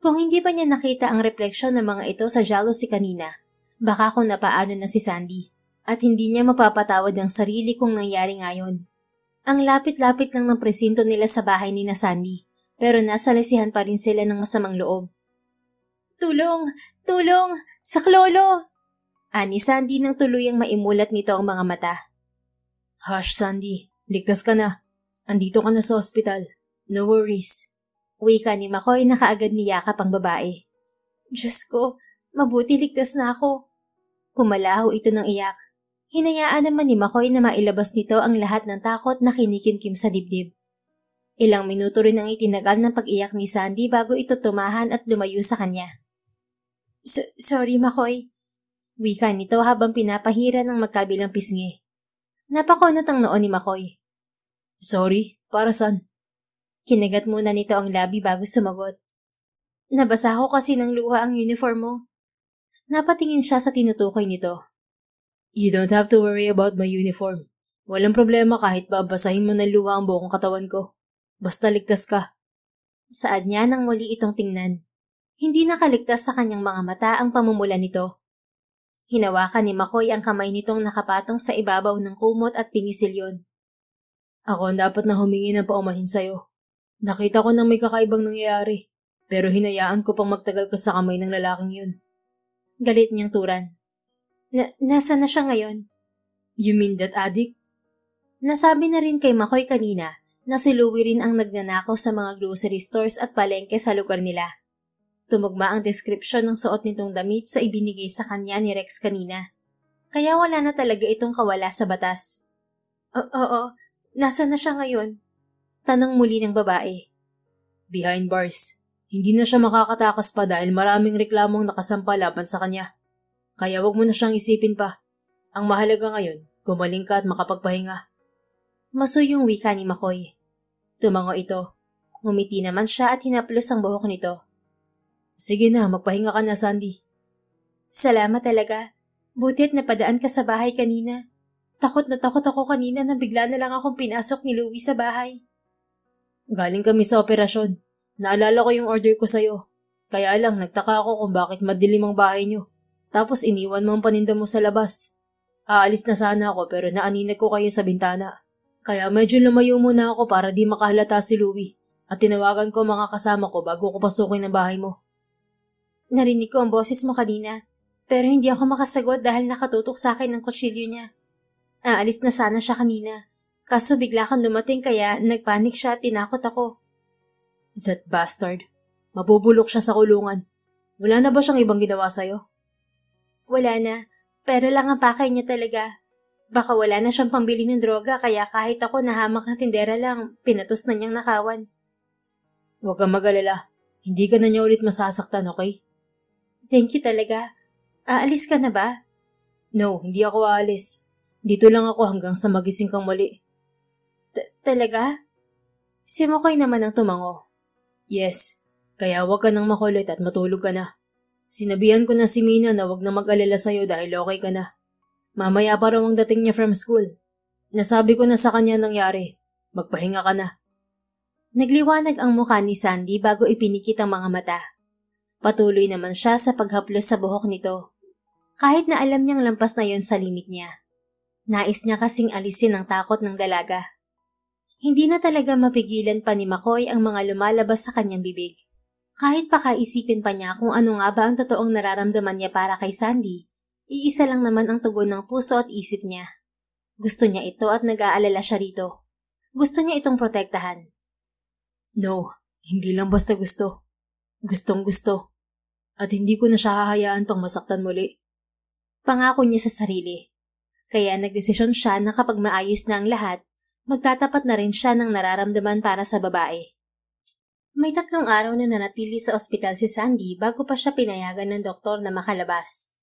S1: Kung hindi pa niya nakita ang refleksyon ng mga ito sa jealousy kanina, baka kung napaano na si Sandy. At hindi niya mapapatawad ang sarili kung nangyari ngayon. Ang lapit-lapit lang ng presinto nila sa bahay ni na Sandy, pero nasa lesihan pa rin sila ng masamang loob. Tulong! Tulong! Saklolo! Ani Sandy nang tuluyang maimulat nito ang mga mata.
S2: Hush, Sandy. Ligtas ka na. Andito ka na sa ospital. No worries.
S1: Wika ni McCoy na kaagad niyakap ang babae. Diyos ko, mabuti ligtas na ako. Pumalaho ito ng iyak. Hinayaan naman ni McCoy na mailabas nito ang lahat ng takot na kinikimkim sa dibdib. Ilang minuto rin ang itinagal ng pag-iyak ni Sandy bago ito tumahan at lumayo sa kanya. Sorry, McCoy. Wika nito habang pinapahira ng magkabilang pisngi. Napakunot ang noon ni McCoy.
S2: Sorry? Para saan?
S1: Kinagat muna nito ang labi bago sumagot. Nabasa ko kasi ng luha ang uniform mo. Napatingin siya sa tinutukoy nito.
S2: You don't have to worry about my uniform. Walang problema kahit babasahin mo ng luha ang buong katawan ko. Basta ligtas ka.
S1: Saad niya nang muli itong tingnan. Hindi nakaligtas sa kanyang mga mata ang pamumula nito. Hinawakan ni McCoy ang kamay nitong nakapatong sa ibabaw ng kumot at pinisilyon.
S2: Ako ang dapat na humingi ng paumanhin sa'yo. Nakita ko nang may kakaibang nangyayari, pero hinayaan ko pang magtagal ka sa kamay ng lalaking yun.
S1: Galit niyang turan. Nasa na siya ngayon?
S2: You mean that addict?
S1: Nasabi na rin kay McCoy kanina na si Louie rin ang nagnanakaw sa mga grocery stores at palengke sa lugar nila. Tumugma ang description ng suot nitong damit sa ibinigay sa kanya ni Rex kanina. Kaya wala na talaga itong kawala sa batas. Oo, nasa na siya ngayon? Tanong muli ng babae.
S2: Behind bars. Hindi na siya makakatakas pa dahil maraming reklamong nakasampa laban sa kanya. Kaya wag mo na siyang isipin pa. Ang mahalaga ngayon, gumaling ka at makapagpahinga.
S1: Masuyong wika ni McCoy. Tumango ito. Ngumiti naman siya at hinaplos ang buhok nito.
S2: Sige na, magpahinga ka na, Sandy.
S1: Salamat talaga. Buti at napadaan ka sa bahay kanina. Takot na takot ako kanina na bigla na lang akong pinasok ni Louie sa bahay.
S2: Galing kami sa operasyon. Naalala ko yung order ko sa'yo. Kaya lang, nagtaka ako kung bakit madilim ang bahay nyo. Tapos iniwan mo ang paninda mo sa labas. Aalis na sana ako pero naaninag ko kayo sa bintana. Kaya medyo lumayo muna ako para di makahalata si Louie. At tinawagan ko mga kasama ko bago ko pasukin ang bahay mo.
S1: Narinig ko ang boses mo kanina. Pero hindi ako makasagot dahil nakatutok sa akin ang kutsilyo niya. Aalis na sana siya kanina. Kaso bigla kang dumating kaya nagpanik siya at tinakot ako.
S2: That bastard. Mabubulok siya sa kulungan. Wala na ba siyang ibang ginawa sa'yo?
S1: Wala na. Pero lang ang pakay niya talaga. Baka wala na siyang pambili ng droga kaya kahit ako nahamak na tindera lang, pinatos na niyang nakawan.
S2: Huwag kang mag-alala. Hindi ka na niya ulit masasaktan, okay?
S1: Thank you talaga. Aalis ka na ba?
S2: No, hindi ako aalis. Dito lang ako hanggang sa magising kang muli.
S1: Talaga? Si McCoy naman ang tumango.
S2: Yes, kaya huwag ka nang makulit at matulog ka na. Sinabihan ko na si Mina na huwag na mag-alala sa'yo dahil okay ka na. Mamaya pa raw ang dating niya from school. Nasabi ko na sa kanya nangyari. Magpahinga ka na.
S1: Nagliwanag ang mukha ni Sandy bago ipinikit ang mga mata. Patuloy naman siya sa paghaplos sa buhok nito. Kahit na alam niyang lampas na yon sa limit niya. Nais niya kasing alisin ang takot ng dalaga. Hindi na talaga mapigilan pa ni McCoy ang mga lumalabas sa kanyang bibig. Kahit pakaisipin pa niya kung ano nga ba ang totoong nararamdaman niya para kay Sandy, iisa lang naman ang tugon ng puso at isip niya. Gusto niya ito at nag-aalala siya rito. Gusto niya itong protektahan.
S2: No, hindi lang basta gusto. Gustong gusto. At hindi ko na siya hahayaan pang masaktan muli.
S1: Pangako niya sa sarili. Kaya nagdesisyon siya na kapag maayos na ang lahat, magtatapat na rin siya ng nararamdaman para sa babae. May 3 araw na nanatili sa ospital si Sandy bago pa siya pinayagan ng doktor na makalabas.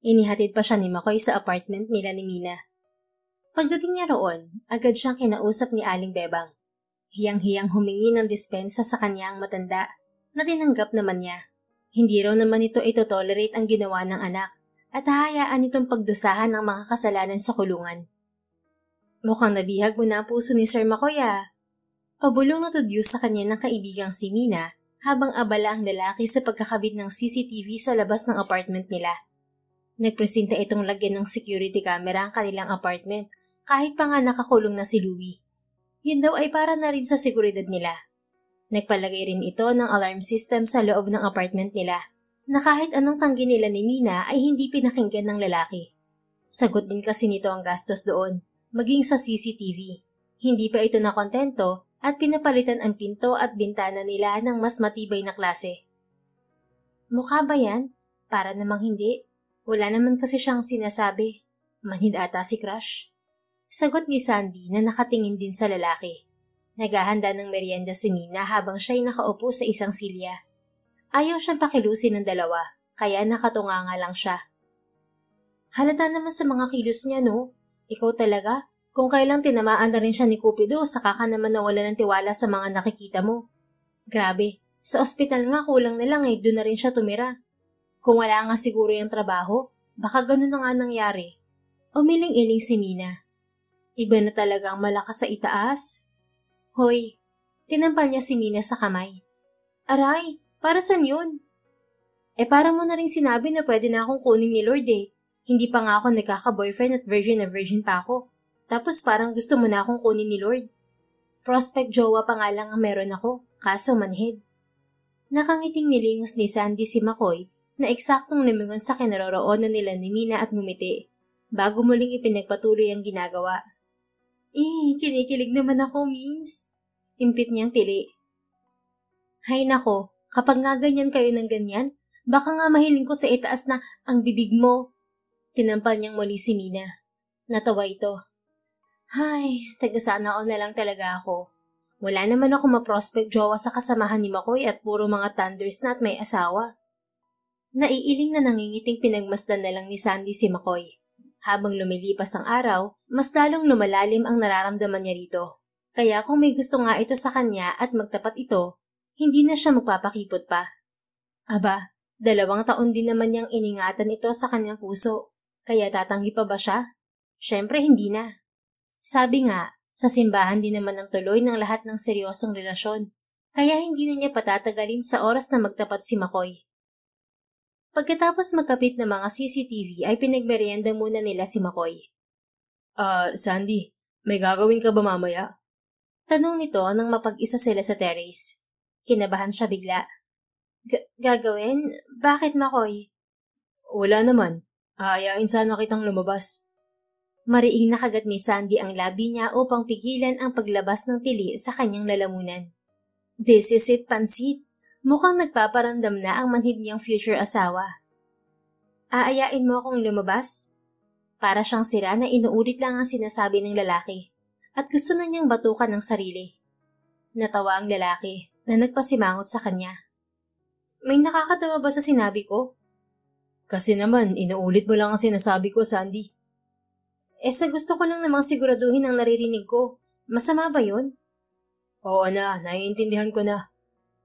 S1: Inihatid pa siya ni McCoy sa apartment nila ni Mina. Pagdating niya roon, agad siyang kinausap ni Aling Bebang. Hiyang-hiyang humingi ng dispensa sa kanyang matanda na tinanggap naman niya. Hindi raw naman ito ito-tolerate ang ginawa ng anak at hahayaan itong pagdusahan ng mga kasalanan sa kulungan. Mukhang nabihag mo na ang puso ni Sir McCoy ah. Pabulong na tudyo sa kanya ng kaibigang si Mina habang abala ang lalaki sa pagkakabit ng CCTV sa labas ng apartment nila. Nagpresinta itong lagyan ng security camera ang kanilang apartment kahit pa nga nakakulong na si Louie. Yun daw ay para na rin sa seguridad nila. Nagpalagay rin ito ng alarm system sa loob ng apartment nila na kahit anong tanggi nila ni Mina ay hindi pinakinggan ng lalaki. Sagot din kasi nito ang gastos doon, maging sa CCTV. Hindi pa ito nakontento at pinapalitan ang pinto at bintana nila ng mas matibay na klase. Mukha ba yan? Para namang hindi. Wala naman kasi siyang sinasabi. Manhid ata si Crush. Sagot ni Sandy na nakatingin din sa lalaki. Naghahanda ng merienda si Mina habang siya'y nakaupo sa isang silya. Ayaw siyang pakilusin ng dalawa, kaya nakatunganga lang siya. Halata naman sa mga kilos niya, no? Ikaw talaga? Kung kailang tinamaan na rin siya ni Cupido, saka ka naman nawala ng tiwala sa mga nakikita mo. Grabe, sa ospital nga kulang na lang doon na rin siya tumira. Kung wala nga siguro yung trabaho, baka ganun na nga nangyari. Umiling-iling si Mina. Iba na talagang malakas sa itaas. Hoy, tinampal niya si Mina sa kamay. Aray, para saan yun? Para mo na rin sinabi na pwede na akong kunin ni Lord eh. Hindi pa nga ako nagkaka-boyfriend at virgin na virgin pa ako. Tapos parang gusto mo na akong kunin ni Lord. Prospect jowa pa nga lang ang meron ako, kaso manhid. Nakangiting nilingos ni Sandy si McCoy na eksaktong lumingon sa kinaroroonan nila ni Mina at ngumiti, bago muling ipinagpatuloy ang ginagawa. Kinikilig naman ako, Means. Impit niyang tili. Hay nako, kapag nga ganyan kayo ng ganyan, baka nga mahiling ko sa itaas na ang bibig mo. Tinampal niyang muli si Mina. Natawa ito. Hay, taga-sana all na lang talaga ako. Wala naman ako ma-prospect jowa sa kasamahan ni McCoy at puro mga thunders na at may asawa. Naiiling na nangingiting pinagmasdan na lang ni Sandy si McCoy. Habang lumilipas ang araw, mas lalong lumalalim ang nararamdaman niya rito. Kaya kung may gusto nga ito sa kanya at magtapat ito, hindi na siya magpapakipot pa. Aba, 2 taon din naman niyang iningatan ito sa kanyang puso. Kaya tatanggi pa ba siya? Syempre hindi na. Sabi nga, sa simbahan din naman ang tuloy ng lahat ng seryosong relasyon. Kaya hindi na niya patatagalin sa oras na magtapat si McCoy. Pagkatapos magkapit ng mga CCTV ay pinagmerienda muna nila si McCoy.
S2: Sandy, may gagawin ka ba mamaya?
S1: Tanong nito nang mapag-isa sila sa terrace. Kinabahan siya bigla. Gagawin? Bakit, McCoy?
S2: Wala naman. Aayain sana kitang lumabas.
S1: Mariing nakagat ni Sandy ang labi niya upang pigilan ang paglabas ng tili sa kanyang lalamunan. This is it, pansit. Mukhang nagpaparamdam na ang manhid niyang future asawa. Aayain mo akong lumabas? Para siyang sira na inuulit lang ang sinasabi ng lalaki at gusto na niyang batukan ng sarili. Natawa ang lalaki na nagpasimangot sa kanya. May nakakatawa ba sa sinabi ko?
S2: Kasi naman, inuulit mo lang ang sinasabi ko, Sandy.
S1: Sa gusto ko lang namang siguraduhin ang naririnig ko. Masama ba yun?
S2: Oo na, naiintindihan ko na.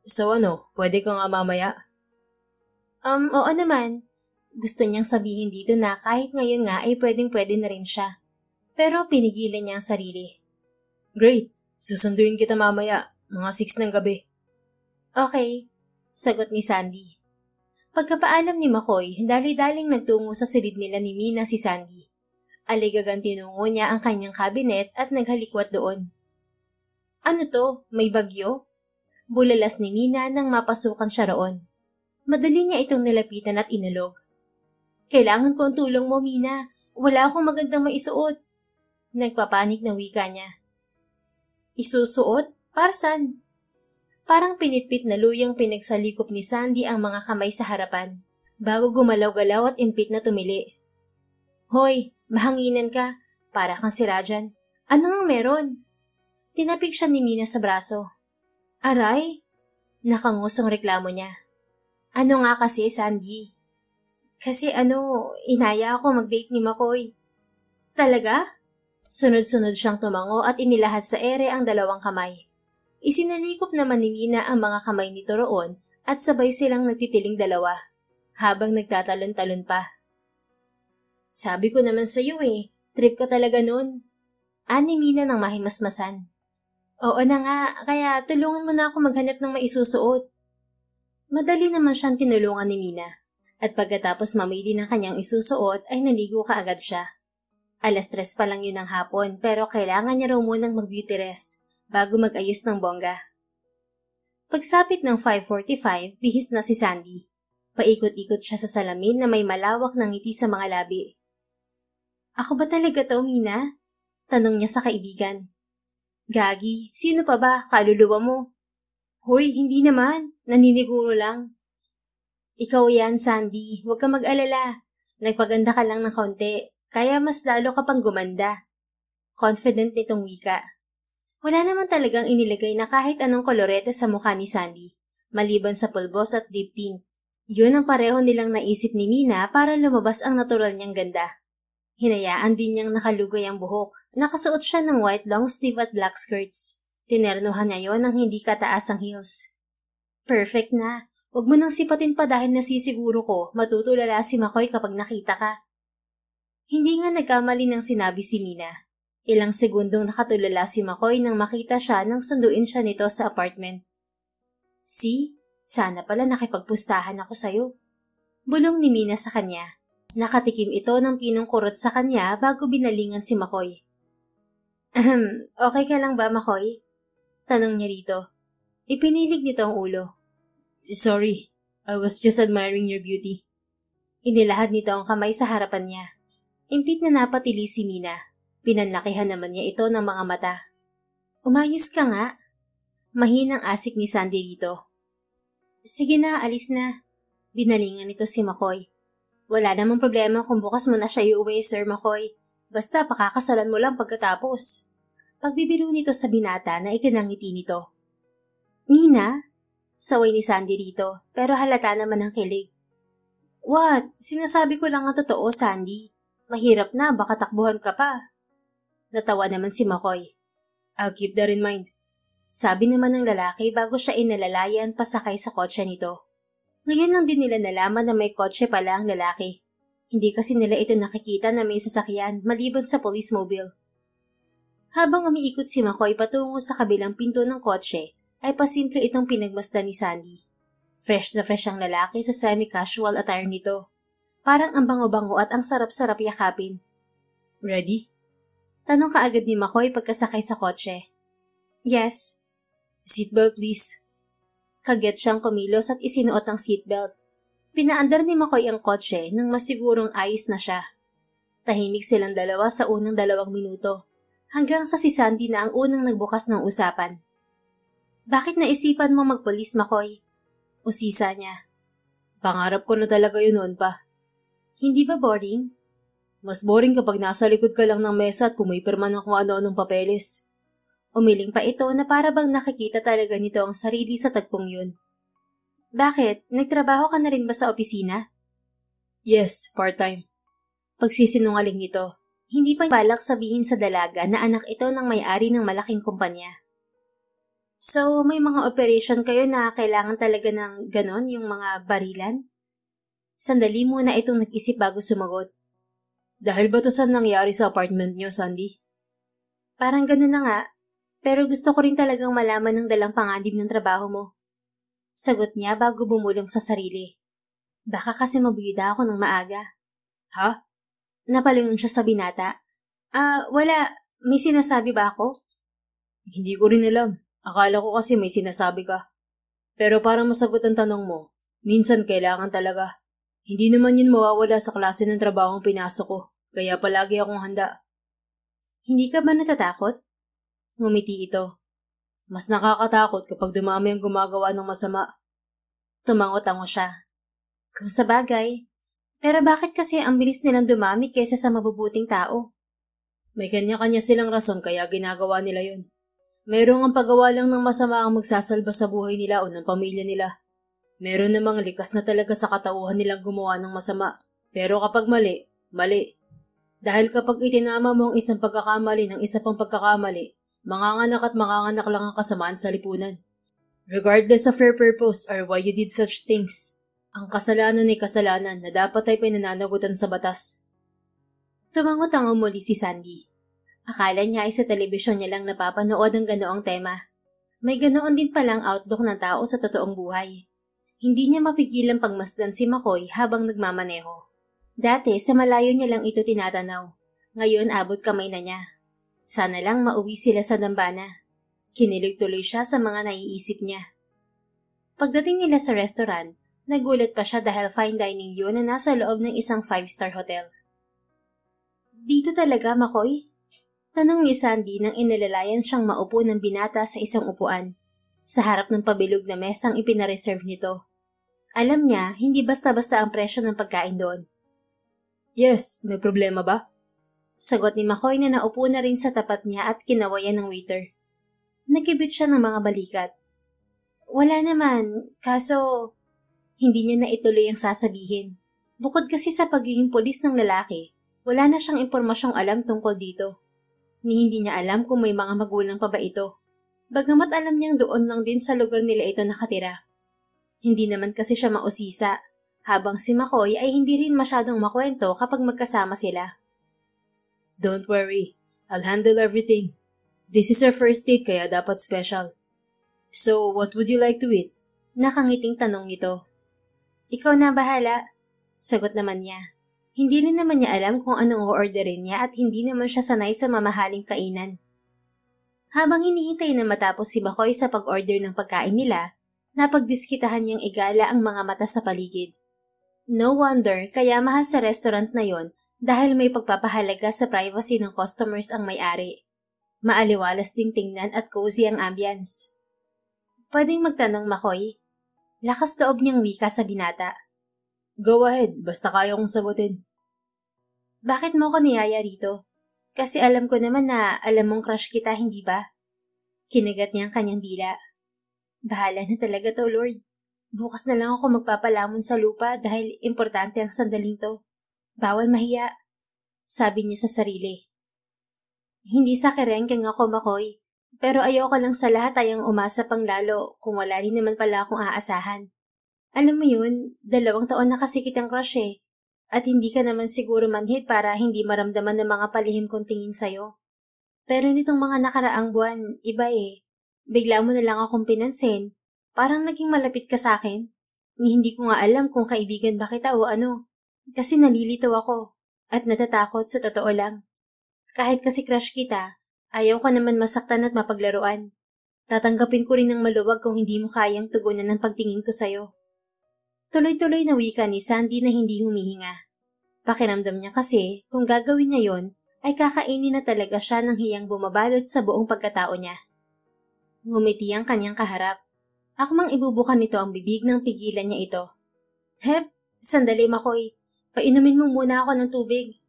S2: So pwede ka nga mamaya?
S1: Oo naman. Gusto niyang sabihin dito na kahit ngayon nga ay pwedeng-pwede na rin siya. Pero pinigilan niya ang sarili.
S2: Great, susunduin kita mamaya, mga 6 ng gabi.
S1: Okay, sagot ni Sandy. Pagkapaalam ni McCoy, dali-daling nagtungo sa silid nila ni Mina si Sandy. Aligagang tinungo niya ang kanyang kabinet at naghalikwat doon. Ano to? May bagyo? Bulalas ni Mina nang mapasukan siya roon. Madali niya itong nilapitan at inalog. Kailangan ko ang tulong mo, Mina. Wala akong magandang maisuot. Nagpapanik na wika niya. Isusuot? Para saan? Parang pinitpit na luyang pinagsalikop ni Sandy ang mga kamay sa harapan, bago gumalaw-galaw at impit na tumili. Hoy, mahanginan ka. Para kang si Rajan. Ano nga meron? Tinapik siya ni Mina sa braso. Aray? Nakangusong reklamo niya. Ano nga kasi, Sandy? Kasi inaya ako mag-date ni McCoy. Talaga? Sunod-sunod siyang tumango at inilahat sa ere ang 2 kamay. Isinalikop naman ni Mina ang mga kamay nito roon at sabay silang nagtitiling 2, habang nagtatalon-talon pa. Sabi ko naman sa'yo trip ka talaga nun. Ani Mina ng mahimasmasan. Oo na nga, kaya tulungan mo na ako maghanap ng maisusuot. Madali naman siyang tinulungan ni Mina, at pagkatapos mamili ng kanyang isusuot ay naligo kaagad siya. 3:00 pa lang yun ng hapon pero kailangan niya raw munang mag-beauty rest bago mag-ayos ng bongga. Pagsapit ng 5:45, bihis na si Sandy. Paikot-ikot siya sa salamin na may malawak na ngiti sa mga labi. Ako ba talaga to, Mina? Tanong niya sa kaibigan. Gagi, sino pa ba? Kaluluwa mo? Hoy, hindi naman. Naniniguro lang. Ikaw yan, Sandy. Huwag ka mag-alala. Nagpaganda ka lang ng kaunti, kaya mas lalo ka pang gumanda. Confident nitong wika. Wala naman talagang inilagay na kahit anong kolorete sa mukha ni Sandy, maliban sa pulbos at deep tint. Yun ang pareho nilang naisip ni Mina para lumabas ang natural niyang ganda. Hinayaan din niyang nakalugay ang buhok. Nakasuot siya ng white long sleeve at black skirts. Tinernohan niya yon ng hindi kataas ang heels. Perfect na. Huwag mo nang sipatin pa dahil nasisiguro ko matutulala si McCoy kapag nakita ka. Hindi nga nagkamali ng sinabi si Mina. Ilang segundong nakatulala si McCoy nang makita siya nang sunduin siya nito sa apartment. See? Sana pala nakipagpustahan ako sa'yo. Bulong ni Mina sa kanya. Nakatikim ito ng pinong kurot sa kanya bago binalingan si McCoy. Okay ka lang ba, McCoy? Tanong niya rito. Ipinilig nito ang ulo.
S2: Sorry, I was just admiring your beauty.
S1: Inilahad nito ang kamay sa harapan niya. Impit na napatili si Mina. Pinanlakihan naman niya ito ng mga mata. Umayos ka nga. Mahinang asik ni Sandy rito. Sige na, alis na. Binalingan nito si McCoy. Wala namang problema kung bukas mo na siya iuwi, Sir McCoy. Basta pakakasalan mo lang pagkatapos. Pagbibiro nito sa binata na ikinangiti nito. Mina? Saway ni Sandy rito, pero halata naman ang kilig. What? Sinasabi ko lang ang totoo, Sandy. Mahirap na, baka takbuhan ka pa. Natawa naman si McCoy.
S2: I'll keep that in mind.
S1: Sabi naman ng lalaki bago siya inalalayan pasakay sa kotse nito. Ngayon lang din nila nalaman na may kotse pala ang lalaki. Hindi kasi nila ito nakikita na may sasakyan maliban sa police mobile. Habang umiikot si McCoy patungo sa kabilang pinto ng kotse, ay pasimple itong pinagmasdan ni Sandy. Fresh na fresh ang lalaki sa semi-casual attire nito. Parang ang bango-bango at ang sarap-sarap yakapin.
S2: Ready?
S1: Tanong kaagad ni McCoy pagkasakay sa kotse. Yes.
S2: Seatbelt please.
S1: Kaget siyang kumilos at isinuot ang seatbelt. Pinaandar ni McCoy ang kotse nang masigurong ayos na siya. Tahimik silang dalawa sa unang 2 minuto, hanggang sa si Sandy na ang unang nagbukas ng usapan. Bakit naisipan mo magpulis, McCoy? Usisa niya.
S2: Pangarap ko na talaga yun noon pa.
S1: Hindi ba boring?
S2: Mas boring kapag nasa likod ka lang ng mesa at pumipirma ng kung ano-anong papeles.
S1: Umiling pa ito na para bang nakikita talaga nito ang sarili sa tagpong yun. Bakit? Nagtrabaho ka na rin ba sa opisina?
S2: Yes, part-time.
S1: Pagsisinungaling nito, hindi pa balak sabihin sa dalaga na anak ito ng may-ari ng malaking kumpanya. So, may mga operation kayo na kailangan talaga ng ganon, yung mga barilan? Sandali muna itong nag-isip bago sumagot.
S2: Dahil ba to saan nangyari sa apartment niyo, Sandy?
S1: Parang ganon na nga, pero gusto ko rin talagang malaman ng dalang panganib ng trabaho mo. Sagot niya bago bumulong sa sarili. Baka kasi mabuyda ako ng maaga.
S2: Ha?
S1: Napalingon siya sa binata. Wala. May sinasabi ba ako?
S2: Hindi ko rin alam. Akala ko kasi may sinasabi ka. Pero para masagot ang tanong mo, minsan kailangan talaga. Hindi naman yun mawawala sa klase ng trabahong pinasok ko, kaya palagi akong handa.
S1: Hindi ka ba natatakot? Ngumiti ito.
S2: Mas nakakatakot kapag dumami ang gumagawa ng masama.
S1: Tumango-tango siya. Kung sa bagay. Pero bakit kasi ang bilis nilang dumami kaysa sa mabubuting tao?
S2: May kanya-kanya silang rason kaya ginagawa nila yun. Mayroong ang paggawa lang ng masama ang magsasalba sa buhay nila o ng pamilya nila. Meron namang likas na talaga sa katauhan nilang gumawa ng masama. Pero kapag mali, mali. Dahil kapag itinama mo ang isang pagkakamali ng isa pang pagkakamali, manganganak at manganganak lang ang kasamaan sa lipunan. Regardless of your purpose or why you did such things, ang kasalanan ay kasalanan na dapat ay pinananagutan sa batas.
S1: Tumangot-tango muli si Sandy. Akala niya ay sa telebisyon niya lang napapanood ang ganoong tema. May ganoon din palang outlook ng tao sa totoong buhay. Hindi niya mapigilang pagmasdan si McCoy habang nagmamaneho. Dati sa malayo niya lang ito tinatanaw. Ngayon abot kamay na niya. Sana lang mauwi sila sa dambana. Kinilig tuloy siya sa mga naiisip niya. Pagdating nila sa restaurant, nagulat pa siya dahil fine dining yun na nasa loob ng isang 5-star hotel. Dito talaga, McCoy? Tanong ni Sandy nang inilalayan siyang maupo ng binata sa isang upuan, sa harap ng pabilog na mesang ipinareserve nito. Alam niya, hindi basta-basta ang presyo ng pagkain doon.
S2: Yes, may problema ba?
S1: Sagot ni McCoy na naupo na rin sa tapat niya at kinawayan ng waiter. Nagkibit siya ng mga balikat. Wala naman, kaso hindi niya na ituloy ang sasabihin. Bukod kasi sa pagiging pulis ng lalaki, wala na siyang impormasyong alam tungkol dito. Ni hindi niya alam kung may mga magulang pa ba ito. Bagamat alam niyang doon lang din sa lugar nila ito nakatira. Hindi naman kasi siya mausisa, habang si McCoy ay hindi rin masyadong makwento kapag magkasama sila.
S2: Don't worry, I'll handle everything. This is our first date kaya dapat special. So, what would you like to eat?
S1: Nakangiting tanong nito. Ikaw na bahala. Sagot naman niya. Hindi rin naman niya alam kung anong o-orderin niya at hindi naman siya sanay sa mamahaling kainan. Habang hinihintay na matapos si McCoy sa pag-order ng pagkain nila, napagdiskitahan niyang igala ang mga mata sa paligid. No wonder kaya mahal sa restaurant na yon dahil may pagpapahalaga sa privacy ng customers ang may-ari. Maaliwalas ding tingnan at cozy ang ambience. Pwedeng magtanong, McCoy? Lakas loob niyang wika sa binata.
S2: Go ahead, basta kaya kong sagutin.
S1: Bakit mo ko niyaya rito? Kasi alam ko naman na alam mong crush kita, hindi ba? Kinagat niya ang kanyang dila. Bahala na talaga to, Lord. Bukas na lang ako magpapalamon sa lupa dahil importante ang sandaling to. Bawal mahiya. Sabi niya sa sarili. Hindi sa kerengkeng ako, Makoy. Pero ayoko lang sa lahat ayang umasa pang lalo kung wala rin naman pala akong aasahan. Alam mo yun, 2 taon na kasi kitang crush eh. At hindi ka naman siguro manhid para hindi maramdaman ng mga palihim kong tingin sa'yo. Pero nitong mga nakaraang buwan, iba eh. Bigla mo na lang akong pinansin. Parang naging malapit ka sa akin. Hindi ko nga alam kung kaibigan ba kita o ano. Kasi nalilito ako. At natatakot sa totoo lang. Kahit kasi crush kita, ayaw ka naman masaktan at mapaglaruan. Tatanggapin ko rin ng maluwag kung hindi mo kayang tugunan ng pagtingin ko sa'yo. Tuloy-tuloy na wika ni Sandy na hindi humihinga. Pakiramdam niya kasi, kung gagawin niya yon, ay kakainin na talaga siya ng hiyang bumabalot sa buong pagkatao niya. Ngumiti ang kanyang kaharap. Akmang ibubukan nito ang bibig nang pigilan niya ito. Hep, sandali Makoy. Painumin mo muna ako ng tubig.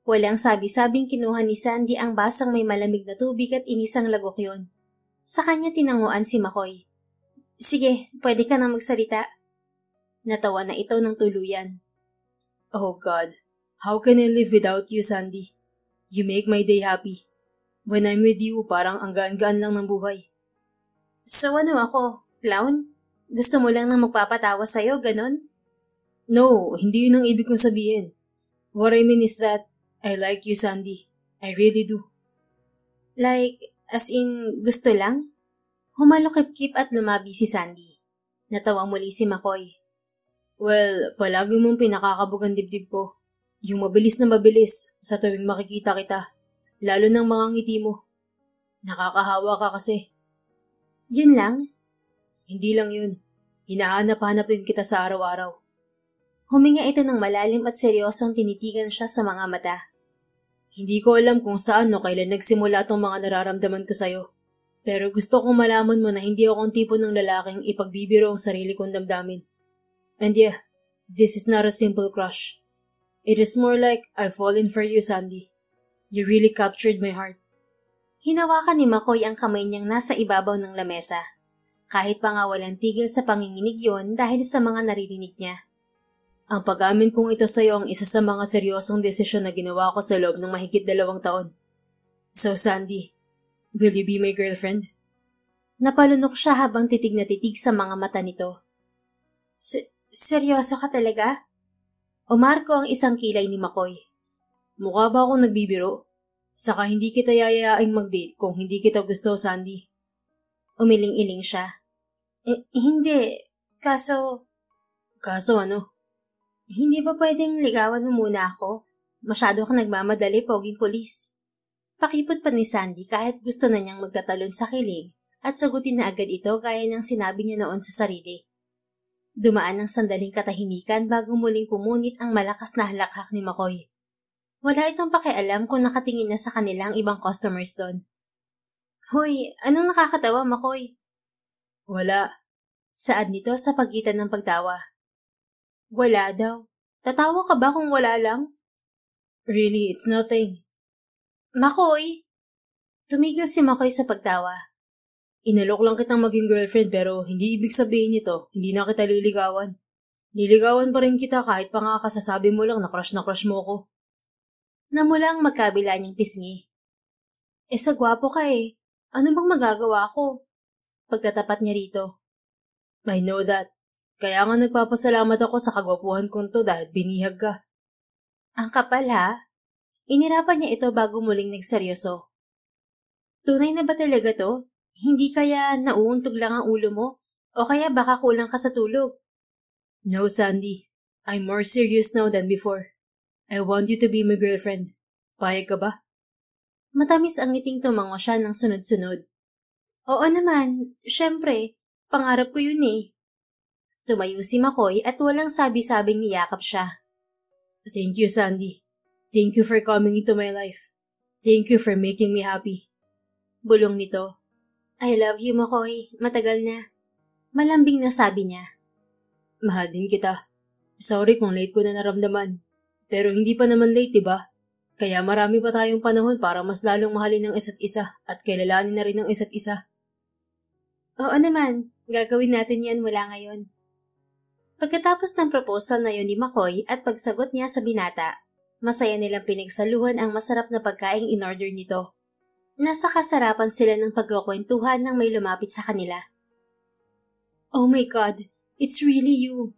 S1: Walang sabi-sabing kinuha ni Sandy ang basong may malamig na tubig at inisang lagok yon. Sa kanya tinanguan si Makoy. Sige, pwede ka nang magsalita. Natawa na ito ng tuluyan.
S2: Oh God, how can I live without you, Sandy? You make my day happy. When I'm with you, parang ang gaan-gaan lang ng buhay.
S1: So ano ako, clown? Gusto mo lang na magpapatawa sa'yo, ganon?
S2: No, hindi yun ang ibig kong sabihin. What I mean is that I like you, Sandy. I really do.
S1: Like, as in, gusto lang? Humalukip-kip at lumabi si Sandy. Natawa muli si Makoy.
S2: Well, palagi mong pinakakabog ang dibdib ko. Yung mabilis na mabilis sa tuwing makikita kita. Lalo ng mga ngiti mo. Nakakahawa ka kasi.
S1: Yun lang?
S2: Hindi lang yun. Hinahanap-hanap din kita sa araw-araw.
S1: Huminga ito ng malalim at seryosong tinitigan siya sa mga mata.
S2: Hindi ko alam kung saan o kailan nagsimula itong mga nararamdaman ko sa'yo. Pero gusto kong malaman mo na hindi ako ang tipo ng lalaking ipagbibiro ang sarili kong damdamin. And yeah, this is not a simple crush. It is more like I've fallen for you, Sandy. You really captured my heart.
S1: Hinawakan ni Makoy ang kamay niyang nasa ibabaw ng lamesa. Kahit pa nga walang tigil sa panginginig yon dahil sa mga naririnig niya.
S2: Ang pag-amin kong ito sa'yo ang isa sa mga seryosong desisyon na ginawa ko sa loob ng mahigit 2 taon. So, Sandy, will you be my girlfriend?
S1: Napalunok siya habang titig na titig sa mga mata nito. Seryoso ka talaga? Umarko ang isang kilay ni Makoy.
S2: Mukha ba akong nagbibiro? Saka hindi kita yayayaing mag-date kung hindi kita gusto, Sandy.
S1: Umiling-iling siya. Hindi. Kaso
S2: ano?
S1: Hindi ba pwedeng ligawan mo muna ako? Masyado kang nagmamadali, poging pulis. Pakipot pa ni Sandy kahit gusto na niyang magtatalon sa kilig at sagutin na agad ito gaya ng sinabi niya noon sa sarili. Dumaan ng sandaling katahimikan bago muling pumunit ang malakas na halakhak ni Makoy. Wala itong pakialam kung nakatingin na sa kanilang ibang customers doon. Hoy, anong nakakatawa, Makoy?
S2: Wala.
S1: Saad nito sa pagitan ng pagtawa. Wala daw. Tatawa ka ba kung wala lang?
S2: Really, it's nothing.
S1: Makoy! Tumigil si Makoy sa pagtawa.
S2: Inalok lang kitang maging girlfriend pero hindi ibig sabihin nito, hindi na kita liligawan. Liligawan pa rin kita kahit pa nga kasasabi mo lang na crush mo ko.
S1: Namulang magkabila niyang pisngi. Sa gwapo ka eh. Ano bang magagawa ko? Pagkatapat niya rito.
S2: I know that. Kaya nga nagpapasalamat ako sa kagwapuhan kong to dahil binihag ka.
S1: Ang kapal ha? Inirapan niya ito bago muling nagseryoso. Tunay na ba talaga to? Hindi kaya nauuntog lang ang ulo mo? O kaya baka kulang ka sa tulog?
S2: No, Sandy. I'm more serious now than before. I want you to be my girlfriend. Payag ka ba?
S1: Matamis ang ngiting tumango siya ng sunod-sunod. Oo naman, syempre. Pangarap ko yun eh. Tumayo si Makoy at walang sabi-sabing niyakap siya.
S2: Thank you, Sandy. Thank you for coming into my life. Thank you for making me happy.
S1: Bulong nito. I love you, Makoy. Matagal na. Malambing na sabi niya.
S2: Mahal din kita. Sorry kung late ko na naramdaman. Pero hindi pa naman late, diba? Kaya marami pa tayong panahon para mas lalong mahalin ang isa't isa at kilalanin na rin ang isa't isa.
S1: Oo naman. Gagawin natin yan mula ngayon. Pagkatapos ng proposal na yun ni Makoy at pagsagot niya sa binata, Masaya nilang pinagsaluhan ang masarap na pagkaing in-order nito. Nasa kasarapan sila ng pagkukwentuhan nang may lumapit sa kanila. Oh my God, it's really you.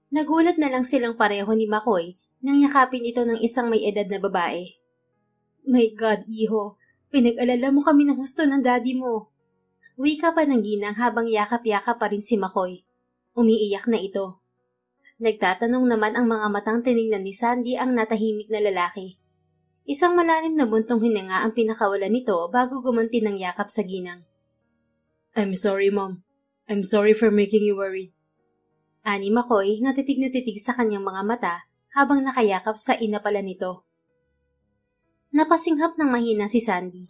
S1: Nagulat na lang silang pareho ni McCoy nang yakapin ito ng isang may edad na babae. My God, iho, pinag-alala mo kami ng husto ng daddy mo. Wika pa ng ginang habang yakap-yakap pa rin si McCoy. Umiiyak na ito. Nagtatanong naman ang mga matang tiningnan ni Sandy ang natahimik na lalaki. Isang malalim na buntong hininga ang pinakawalan nito bago gumanti ng yakap sa ginang. I'm sorry, Mom. I'm sorry for making you worried. Ani McCoy na titig sa kanyang mga mata habang nakayakap sa ina pala nito. Napasinghap ng mahina si Sandy.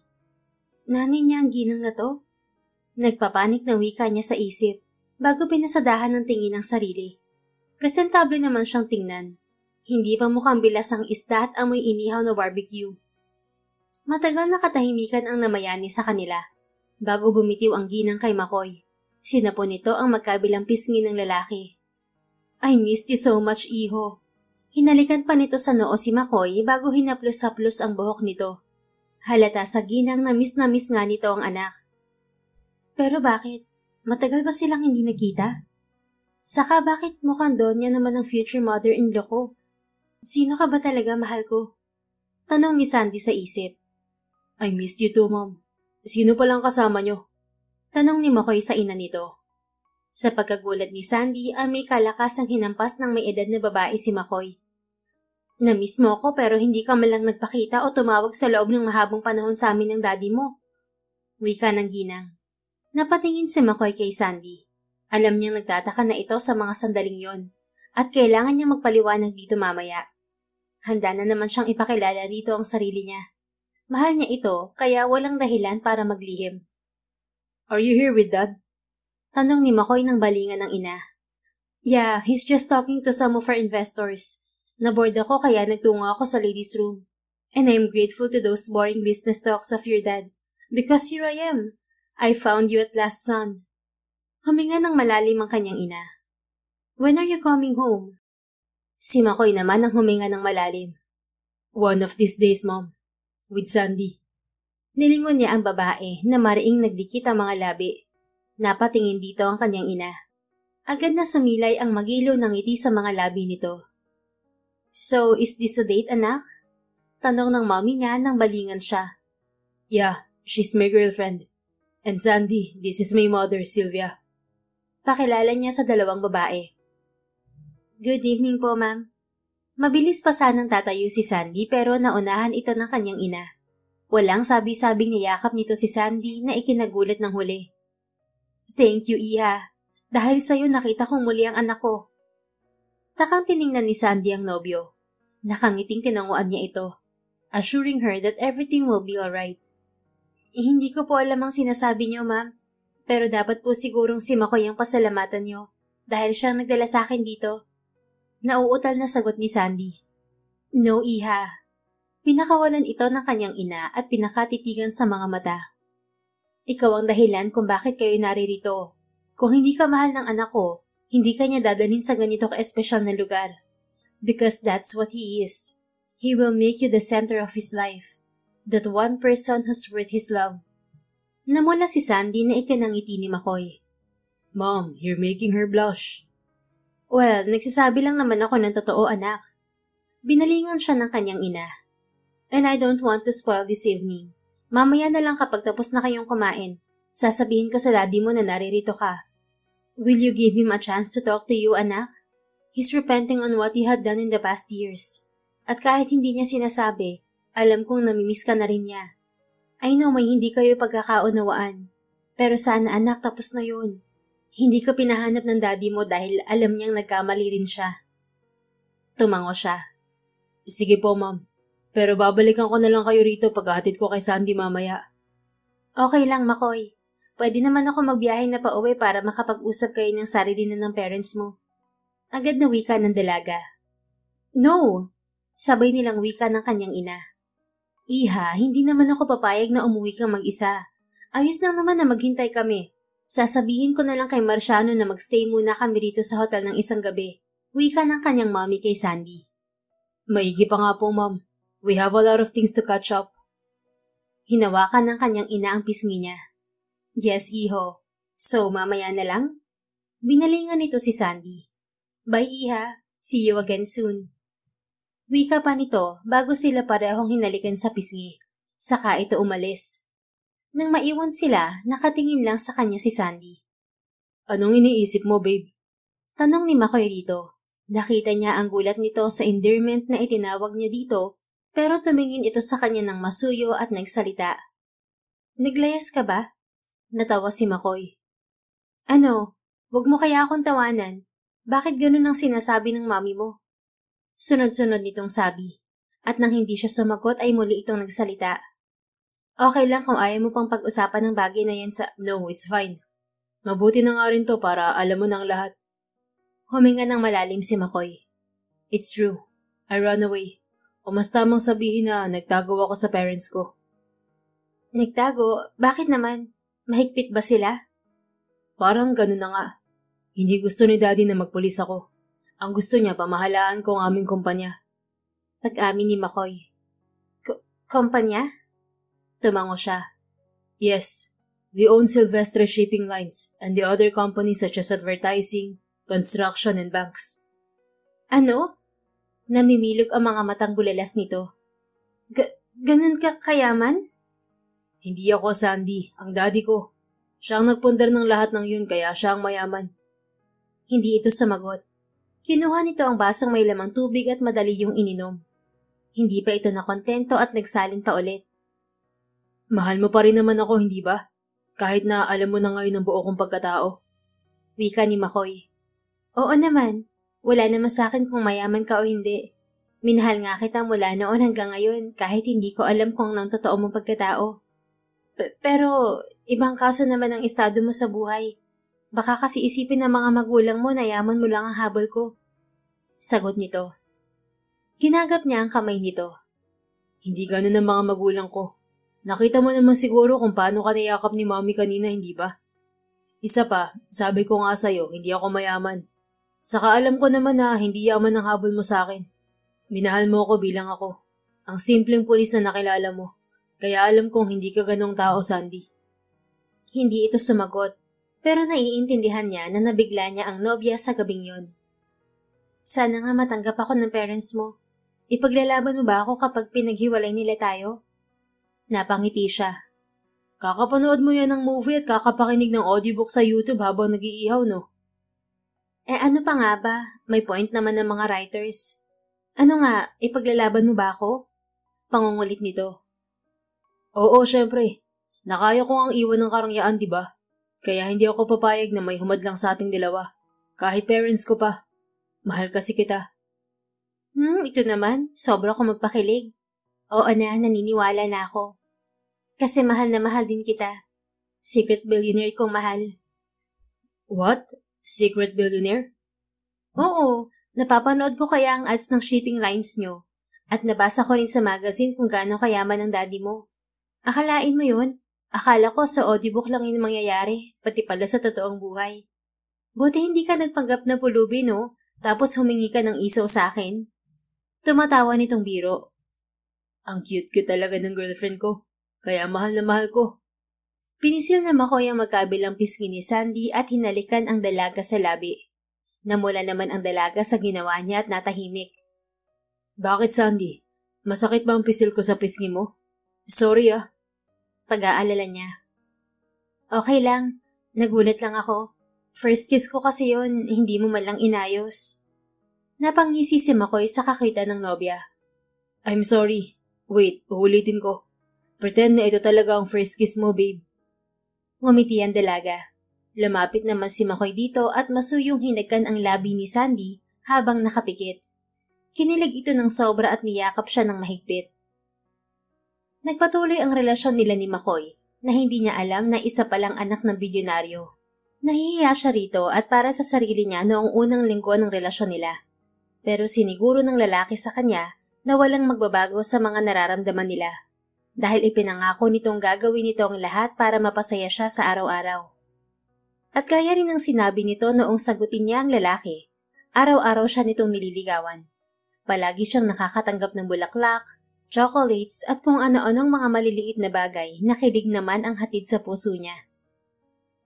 S1: Nani niya ang ginang na to? Nagpapanik na wika niya sa isip bago pinasadahan ng tingin ng sarili. Presentable naman siyang tingnan. Hindi pa mukhang bilas ang isda at amoy inihaw na barbecue. Matagal na katahimikan ang namayani sa kanila. Bago bumitiw ang ginang kay McCoy, sinapon nito ang magkabilang pisngi ng lalaki. I missed you so much, iho. Hinalikan pa nito sa noo si McCoy bago hinaplos-haplos ang buhok nito. Halata sa ginang na miss nga nito ang anak. Pero bakit? Matagal ba silang hindi nagkita? Saka bakit mukhang donya naman ang future mother-in-law ko? Sino ka ba talaga, mahal ko? Tanong ni Sandy sa isip. I missed you too, Mom. Sino palang kasama nyo? Tanong ni McCoy sa ina nito. Sa pagkagulat ni Sandy ay may kalakasang hinampas ng may edad na babae si McCoy. Na-miss mo ko pero hindi ka malang nagpakita o tumawag sa loob ng mahabang panahon sa amin ng daddy mo. Wika ng ginang. Napatingin si McCoy kay Sandy. Alam niyang nagtataka na ito sa mga sandaling yon at kailangan niyang magpaliwanag dito mamaya. Handa na naman siyang ipakilala dito ang sarili niya. Mahal niya ito kaya walang dahilan para maglihim. Are you here with Dad? Tanong ni McCoy ng balingan ng ina. Yeah, he's just talking to some of our investors. Naboard ako kaya nagtungo ako sa ladies' room. And I'm grateful to those boring business talks of your dad. Because here I am. I found you at last, son. Huminga ng malalim ang kanyang ina. When are you coming home? Si McCoy naman ang huminga ng malalim. One of these days, Mom. With Sandy. Nilingon niya ang babae na mariing nagdikit ang mga labi. Napatingin dito ang kanyang ina. Agad na sumilay ang magilo ng ngiti sa mga labi nito. So, is this a date, anak? Tanong ng mommy niya nang balingan siya. Yeah, she's my girlfriend. And Sandy, this is my mother, Sylvia. Pakilala niya sa dalawang babae. Good evening po, ma'am. Mabilis pa sanang tatayo si Sandy pero naunahan ito ng kanyang ina. Walang sabi-sabing niyakap nito si Sandy na ikinagulat ng huli. Thank you, Iha. Dahil sa'yo nakita kong muli ang anak ko. Takang tiningnan ni Sandy ang nobyo. Nakangiting tinanguan niya ito, assuring her that everything will be alright. Hindi ko po alam ang sinasabi niyo, ma'am. Pero dapat po sigurong si McCoy ang pasalamatan niyo dahil siyang nagdala sa akin dito. Nauutal na sagot ni Sandy. No, Iha. Pinakawalan ito ng kanyang ina at pinakatitigan sa mga mata. Ikaw ang dahilan kung bakit kayo naririto. Kung hindi ka mahal ng anak ko, hindi ka niya dadalhin sa ganito ka-espesyal na lugar. Because that's what he is. He will make you the center of his life. That one person who's worth his love. Namula si Sandy na ikinangiti ni McCoy. Mom, you're making her blush. Well, nagsasabi lang naman ako ng totoo, anak. Binalingan siya ng kanyang ina. And I don't want to spoil this evening. Mamaya na lang kapag tapos na kayong kumain, sasabihin ko sa daddy mo na naririto ka. Will you give him a chance to talk to you, anak? He's repenting on what he had done in the past years. At kahit hindi niya sinasabi, alam kong namimiss ka na rin niya. I know may hindi kayo pagkakaunawaan. Pero sana anak tapos na yun. Hindi ko pinahanap ng daddy mo dahil alam niyang nagkamali rin siya. Tumango siya. Sige po, ma'am. Pero babalikan ko na lang kayo rito paghahatid ko kay Sandy mamaya. Okay lang, McCoy. Pwede naman ako magbiyahe na pauwi para makapag-usap kayo ng sarili na ng parents mo. Agad na wika ng dalaga. No! Sabay nilang wika ng kanyang ina. Iha, hindi naman ako papayag na umuwi kang mag-isa. Ayos lang naman na maghintay kami. Sasabihin ko na lang kay Marciano na magstay muna kami rito sa hotel ng isang gabi. Wika ng kanyang mommy kay Sandy.
S2: Maigi pa nga po, ma'am. We have a lot of things to catch up.
S1: Hinawakan ng kanyang ina ang pisngi niya. Yes, iho. So, mamaya na lang? Binalingan nito si Sandy. Bye, iha. See you again soon. Wika pa nito bago sila parehong hinalikan sa pisngi. Saka ito umalis. Nang maiwan sila, nakatingin lang sa kanya si Sandy.
S2: Anong iniisip mo, babe?
S1: Tanong ni Makoy rito. Nakita niya ang gulat nito sa endearment na itinawag niya dito, pero tumingin ito sa kanya ng masuyo at nagsalita. Naglayas ka ba? Natawa si Makoy. Ano? Huwag mo kaya akong tawanan. Bakit ganun ang sinasabi ng mami mo? Sunod-sunod nitong sabi. At nang hindi siya sumagot ay muli itong nagsalita. Okay lang kung ayaw mo pang pag-usapan ng bagay na yan sa...
S2: No, it's fine. Mabuti na nga rin to para alam mo ng lahat.
S1: Huminga ng malalim si Makoy.
S2: It's true. I ran away. O mas tamang sabihin na nagtago ako sa parents ko.
S1: Nagtago? Bakit naman? Mahigpit ba sila?
S2: Parang ganun na nga. Hindi gusto ni daddy na magpulis ako. Ang gusto niya pamahalaan ko ang aming kumpanya.
S1: Pag-amin ni Makoy. Kumpanya? Tumango siya.
S2: Yes. We own Silvestre Shipping Lines and the other companies such as advertising, construction, and banks.
S1: Ano? Namimilog ang mga matang bulalas nito. Ganun ka kayaman?
S2: Hindi ako, Sandy. Ang daddy ko. Siya ang nagpundar ng lahat ng yun kaya siya ang mayaman.
S1: Hindi ito sumagot. Kinuha nito ang basong may lamang tubig at madali yung ininom. Hindi pa ito nakontento at nagsalin pa ulit.
S2: Mahal mo pa rin naman ako, hindi ba? Kahit na alam mo na ngayon ang buo kong pagkatao.
S1: Wika ni Makoy. Oo naman. Wala naman sa akin kung mayaman ka o hindi. Minahal nga kita mula noon hanggang ngayon kahit hindi ko alam kung anong totoo mong pagkatao. Pero ibang kaso naman ang estado mo sa buhay. Baka kasi isipin ng mga magulang mo na yaman mo lang ang habol ko. Sagot nito. Ginagap niya ang kamay nito.
S2: Hindi ganun ang mga magulang ko. Nakita mo naman siguro kung paano ka niyakap ni mami kanina, hindi ba? Isa pa, sabi ko nga sa'yo, hindi ako mayaman. Saka alam ko naman na hindi yaman ang habol mo sa akin. Minahal mo ako bilang ako. Ang simpleng pulis na nakilala mo. Kaya alam kong hindi ka ganong tao, Sandy.
S1: Hindi ito sumagot, pero naiintindihan niya na nabigla niya ang nobya sa gabing yon. Sana nga matanggap ako ng parents mo. Ipaglalaban mo ba ako kapag pinaghiwalay nila tayo? Napangiti siya.
S2: Kakapanood mo yan ng movie at kakapakinig ng audiobook sa YouTube habang nag-iihaw, no?
S1: Ano pa nga ba? May point naman ng mga writers. Ano nga, ipaglalaban mo ba ako? Pangungulit nito.
S2: Oo, syempre. Nakaya ko ang iwan ng karangyaan, di ba? Kaya hindi ako papayag na may humadlang sa ating dalawa. Kahit parents ko pa. Mahal kasi kita.
S1: Ito naman. Sobra ko magpakilig. Oo na, naniniwala na ako. Kasi mahal na mahal din kita. Secret billionaire kong mahal.
S2: What? Secret billionaire?
S1: Oo, napapanood ko kaya ang ads ng shipping lines nyo. At nabasa ko rin sa magazine kung gaano kayaman ang daddy mo. Akalain mo yun? Akala ko sa audiobook lang yun mangyayari, pati pala sa totoong buhay. Buti hindi ka nagpanggap na pulubi, no? Tapos humingi ka ng isaw sa akin. Tumatawa nitong biro.
S2: Ang cute-cute talaga ng girlfriend ko. Kaya mahal na mahal ko.
S1: Pinisil na Makoy ang magkabilang pisngi ni Sandy at hinalikan ang dalaga sa labi. Namula naman ang dalaga sa ginawa niya at natahimik.
S2: Bakit, Sandy? Masakit ba ang pisil ko sa pisngi mo? Sorry ah.
S1: Pag-aalala niya. Okay lang. Nagulat lang ako. First kiss ko kasi yon, hindi mo man lang inayos. Napangisi si Makoy sa kakita ng nobya.
S2: I'm sorry. Wait, uulitin ko. Pretend na ito talaga ang first kiss mo, babe.
S1: Ngumiti ang dalaga. Lumapit naman si Makoy dito at masuyong hinagkan ang labi ni Sandy habang nakapikit. Kinilig ito ng sobra at niyakap siya ng mahigpit. Nagpatuloy ang relasyon nila ni Makoy na hindi niya alam na isa palang anak ng bilyonaryo. Nahihiya siya rito at para sa sarili niya noong unang linggo ng relasyon nila. Pero siniguro ng lalaki sa kanya na walang magbabago sa mga nararamdaman nila dahil ipinangako nitong gagawin nito ang lahat para mapasaya siya sa araw-araw. At kaya rin ang sinabi nito noong sagutin niya ang lalaki, araw-araw siya nitong nililigawan. Palagi siyang nakakatanggap ng bulaklak, chocolates at kung ano-anong mga maliliit na bagay na kilig naman ang hatid sa puso niya.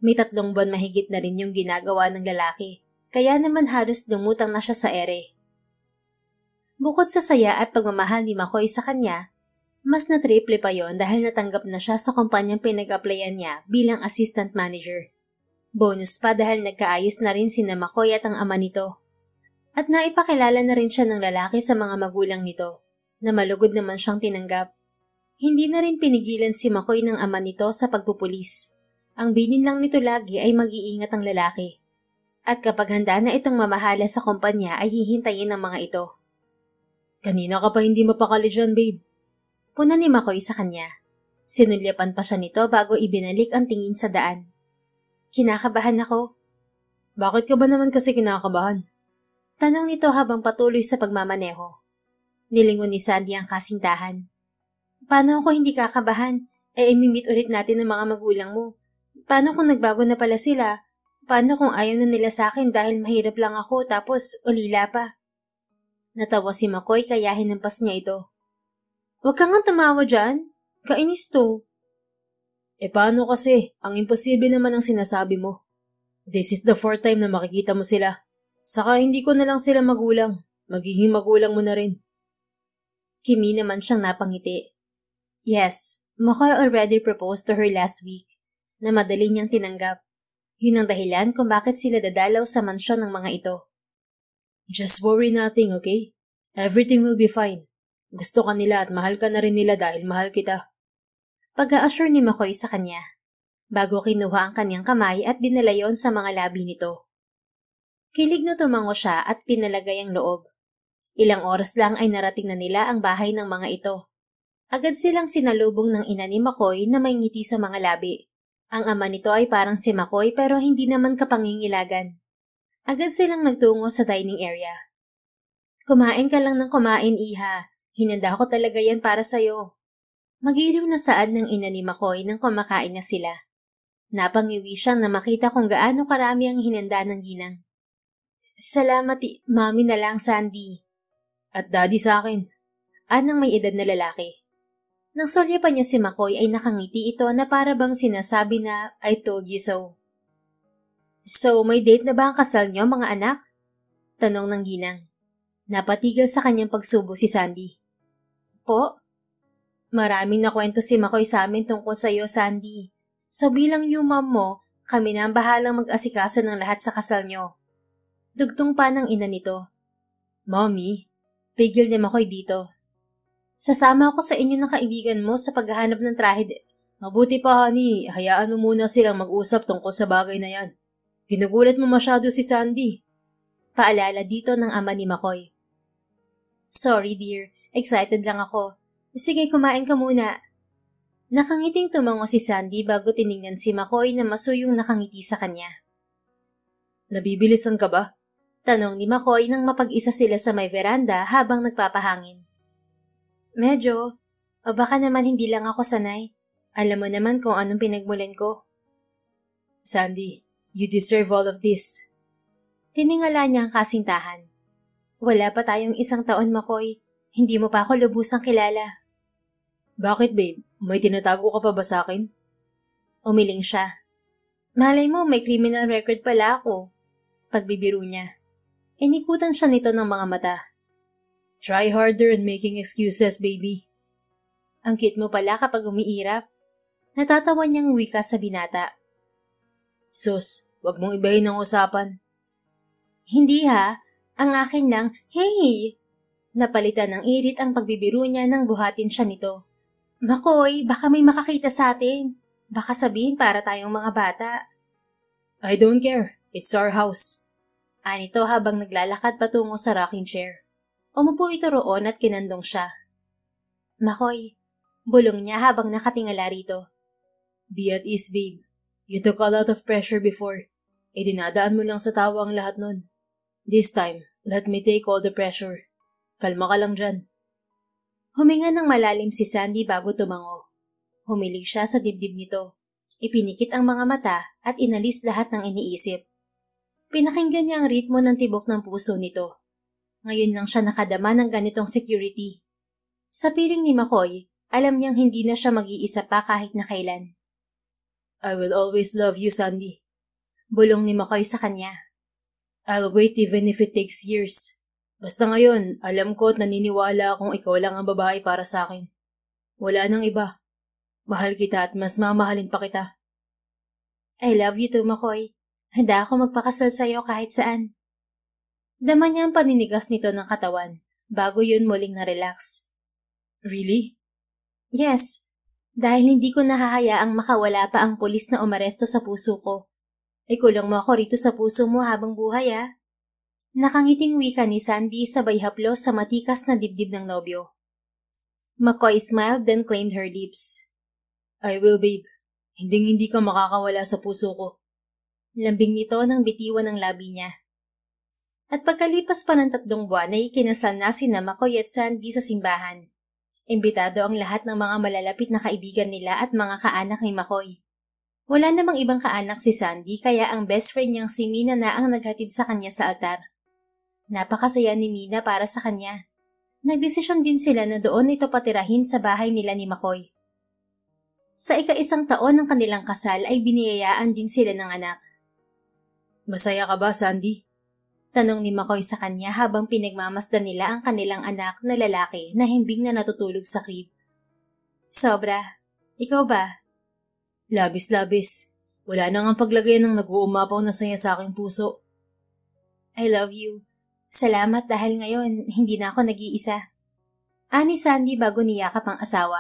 S1: May 3 buwan mahigit na rin yung ginagawa ng lalaki, kaya naman halos lumutang na siya sa ere. Bukod sa saya at pagmamahal ni McCoy sa kanya, mas na triple pa yon dahil natanggap na siya sa kumpanyang pinag-applyan niya bilang assistant manager. Bonus pa dahil nagkaayos na rin sina McCoy at ang ama nito. At naipakilala na rin siya ng lalaki sa mga magulang nito, na malugod naman siyang tinanggap. Hindi na rin pinigilan si McCoy ng ama nito sa pagpupulis. Ang bilin lang nito lagi ay mag-iingat ang lalaki. At kapag handa na itong mamahala sa kumpanya ay hihintayin ng mga ito.
S2: Kanina ka pa hindi mapakali dyan, babe.
S1: Puna ni McCoy sa kanya. Sinulyapan pa siya nito bago ibinalik ang tingin sa daan. Kinakabahan ako.
S2: Bakit ka ba naman kasi kinakabahan?
S1: Tanong nito habang patuloy sa pagmamaneho. Nilingon ni Sandy ang kasintahan. Paano ako hindi kakabahan? Imimit ulit natin ang mga magulang mo. Paano kung nagbago na pala sila? Paano kung ayaw na nila sa akin dahil mahirap lang ako tapos ulila pa? Natawa si McCoy kaya hinampas niya ito. Huwag ka nga tumawa dyan. Kainis to.
S2: Paano kasi? Ang imposible naman ang sinasabi mo. This is the 4th time na makikita mo sila. Saka hindi ko na lang sila magulang. Magiging magulang mo na rin.
S1: Kimi naman siyang napangiti. Yes, McCoy already proposed to her last week na madali niyang tinanggap. Yun ang dahilan kung bakit sila dadalaw sa mansyon ng mga ito.
S2: Just worry nothing, okay? Everything will be fine. Gusto ka nila at mahal ka na rin nila dahil mahal kita.
S1: Pag-a-assure ni McCoy sa kanya, bago kinuha ang kanyang kamay at dinala yon sa mga labi nito. Kilig na tumango siya at pinalagay ang loob. Ilang oras lang ay narating na nila ang bahay ng mga ito. Agad silang sinalubong ng ina ni McCoy na may ngiti sa mga labi. Ang ama nito ay parang si McCoy pero hindi naman kapangingilagan. Agad silang nagtungo sa dining area. Kumain ka lang ng kumain, iha. Hinanda ko talaga yan para sa'yo. Magiliw na saad ng ina ni McCoy nang kumakain na sila. Napangiwi siyang na makita kung gaano karami ang hinanda ng ginang. Salamat, mami na lang, Sandy.
S2: At daddy sa akin.
S1: Anang may edad na lalaki. Nang solya pa niya si McCoy ay nakangiti ito na para bang sinasabi na, I told you so. So, may date na ba ang kasal niyo, mga anak? Tanong ng ginang. Napatigil sa kanyang pagsubo si Sandy. Po? Maraming nakwento si McCoy sa amin tungkol sa iyo, Sandy. So bilang yung mom mo, kami na ang bahalang mag-asikaso ng lahat sa kasal niyo. Dugtong pa ng ina nito.
S2: Mommy?
S1: Pigil ni McCoy dito. Sasama ako sa inyo ng kaibigan mo sa paghahanap ng trahe.
S2: Mabuti pa, honey. Hayaan mo muna silang mag-usap tungkol sa bagay na yan. Ginugulat mo masyado si Sandy.
S1: Paalala dito ng ama ni McCoy. Sorry, dear. Excited lang ako. Sige, kumain ka muna. Nakangiting tumango si Sandy bago tiningnan si McCoy na masuyong nakangiti sa kanya.
S2: Nabibilisan ka ba?
S1: Tanong ni McCoy nang mapag-isa sila sa may veranda habang nagpapahangin. Medyo. O baka naman hindi lang ako sanay. Alam mo naman kung anong pinagmulan ko.
S2: Sandy, you deserve all of this.
S1: Tiningala niya ang kasintahan. Wala pa tayong 1 taon, McCoy. Hindi mo pa ako lubusang kilala.
S2: Bakit, babe? May tinatago ka pa ba sa akin?
S1: Umiling siya. Malay mo, may criminal record pala ako. Pagbibiro niya. Inikutan siya nito ng mga mata.
S2: Try harder and making excuses, baby.
S1: Ang cute mo pala kapag umiirap. Natatawa niyang wika sa binata.
S2: Sus, wag mong ibahin ang usapan.
S1: Hindi ha, ang akin lang, hey! Napalitan ng irit ang pagbibiro niya nang buhatin siya nito. McCoy, baka may makakita sa atin. Baka sabihin para tayong mga bata.
S2: I don't care. It's our house.
S1: Anito habang naglalakad patungo sa rocking chair. Umupo ito roon at kinandong siya. McCoy, bulong niya habang nakatingala rito.
S2: Be at ease, babe. You took a lot of pressure before. Dinadaan mo lang sa tawa ang lahat nun. This time, let me take all the pressure. Kalma ka lang dyan.
S1: Huminga ng malalim si Sandy bago tumango. Humilig siya sa dibdib nito. Ipinikit ang mga mata at inalis lahat ng iniisip. Pinakinggan niya ang ritmo ng tibok ng puso nito. Ngayon lang siya nakadama ng ganitong security. Sa piling ni McCoy, alam niyang hindi na siya mag-iisa pa kahit na kailan.
S2: I will always love you, Sandy.
S1: Bulong ni McCoy sa kanya.
S2: I'll wait even if it takes years. Basta ngayon, alam ko at naniniwala akong ikaw lang ang babae para sa akin. Wala nang iba. Mahal kita at mas mamahalin pa kita.
S1: I love you too, McCoy. Handa ako magpakasal sa'yo kahit saan. Dama niya ang paninigas nito ng katawan, bago yun muling na-relax.
S2: Really?
S1: Yes, dahil hindi ko nahahayaang makawala pa ang pulis na umaresto sa puso ko. Ikulong mo ako rito sa puso mo habang buhay, ah. Nakangiting wika ni Sandy sabay haplos sa matikas na dibdib ng nobyo. McCoy smiled then claimed her lips.
S2: I will, babe. Hinding-hindi ka makakawala sa puso ko.
S1: Lambing nito ng bitiwan ng labi niya. At pagkalipas pa ng 3 buwan ay ikinasal na sina McCoy at Sandy sa simbahan. Imbitado ang lahat ng mga malalapit na kaibigan nila at mga kaanak ni McCoy. Wala namang ibang kaanak si Sandy kaya ang best friend niyang si Mina na ang naghatid sa kanya sa altar. Napakasaya ni Mina para sa kanya. Nagdesisyon din sila na doon ito patirahin sa bahay nila ni McCoy. Sa ika-1 taon ng kanilang kasal ay biniyayaan din sila ng anak.
S2: Masaya ka ba, Sandy?
S1: Tanong ni McCoy sa kanya habang pinagmamasdan nila ang kanilang anak na lalaki na himbing na natutulog sa crib. Sobra. Ikaw ba?
S2: Labis-labis. Wala na nga paglagayan ng nag-uumapaw na saya sa aking puso.
S1: I love you. Salamat dahil ngayon hindi na ako nag-iisa. Ani Sandy bago niyakap ang asawa.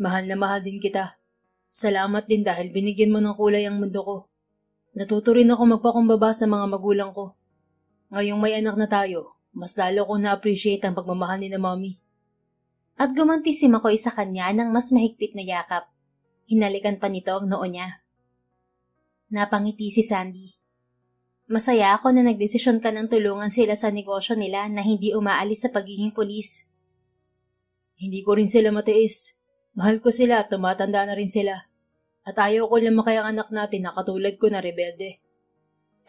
S2: Mahal na mahal din kita. Salamat din dahil binigyan mo ng kulay ang mundo ko. Natuto rin ako magpakumbaba sa mga magulang ko. Ngayong may anak na tayo, mas lalo ko na-appreciate ang pagmamahal ni na Mommy.
S1: At gumanti si McCoy sa kanya ng mas mahigpit na yakap. Hinalikan pa nito ang noo niya. Napangiti si Sandy. Masaya ako na nagdesisyon ka ng tulungan sila sa negosyo nila na hindi umaalis sa pagiging pulis.
S2: Hindi ko rin sila matiis. Mahal ko sila at tumatanda na rin sila. At ayaw ko lumaki ang anak natin na katulad ko na rebelde.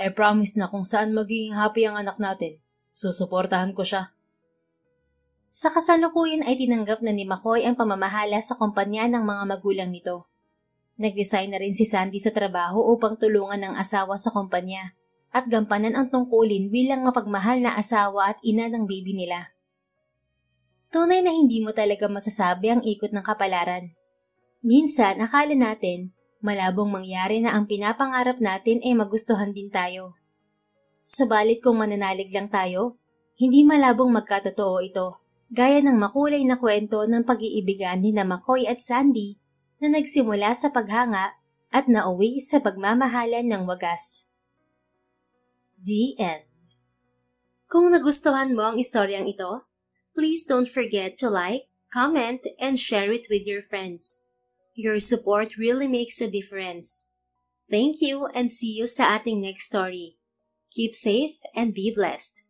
S2: I promise na kung saan magiging happy ang anak natin, susuportahan ko siya.
S1: Sa kasalukuyan ay tinanggap na ni McCoy ang pamamahala sa kumpanya ng mga magulang nito. Nag-design na rin si Sandy sa trabaho upang tulungan ang asawa sa kumpanya at gampanan ang tungkulin bilang mapagmahal na asawa at ina ng baby nila. Tunay na hindi mo talaga masasabi ang ikot ng kapalaran. Minsan, akala natin, malabong mangyari na ang pinapangarap natin ay magustuhan din tayo. Subalit kung mananalig lang tayo, hindi malabong magkatotoo ito, gaya ng makulay na kwento ng pag-iibigan ni na McCoy at Sandy na nagsimula sa paghanga at nauwi sa pagmamahalan ng wagas. The End. Kung nagustuhan mo ang istoryang ito, please don't forget to like, comment, and share it with your friends. Your support really makes a difference. Thank you and see you sa ating next story. Keep safe and be blessed.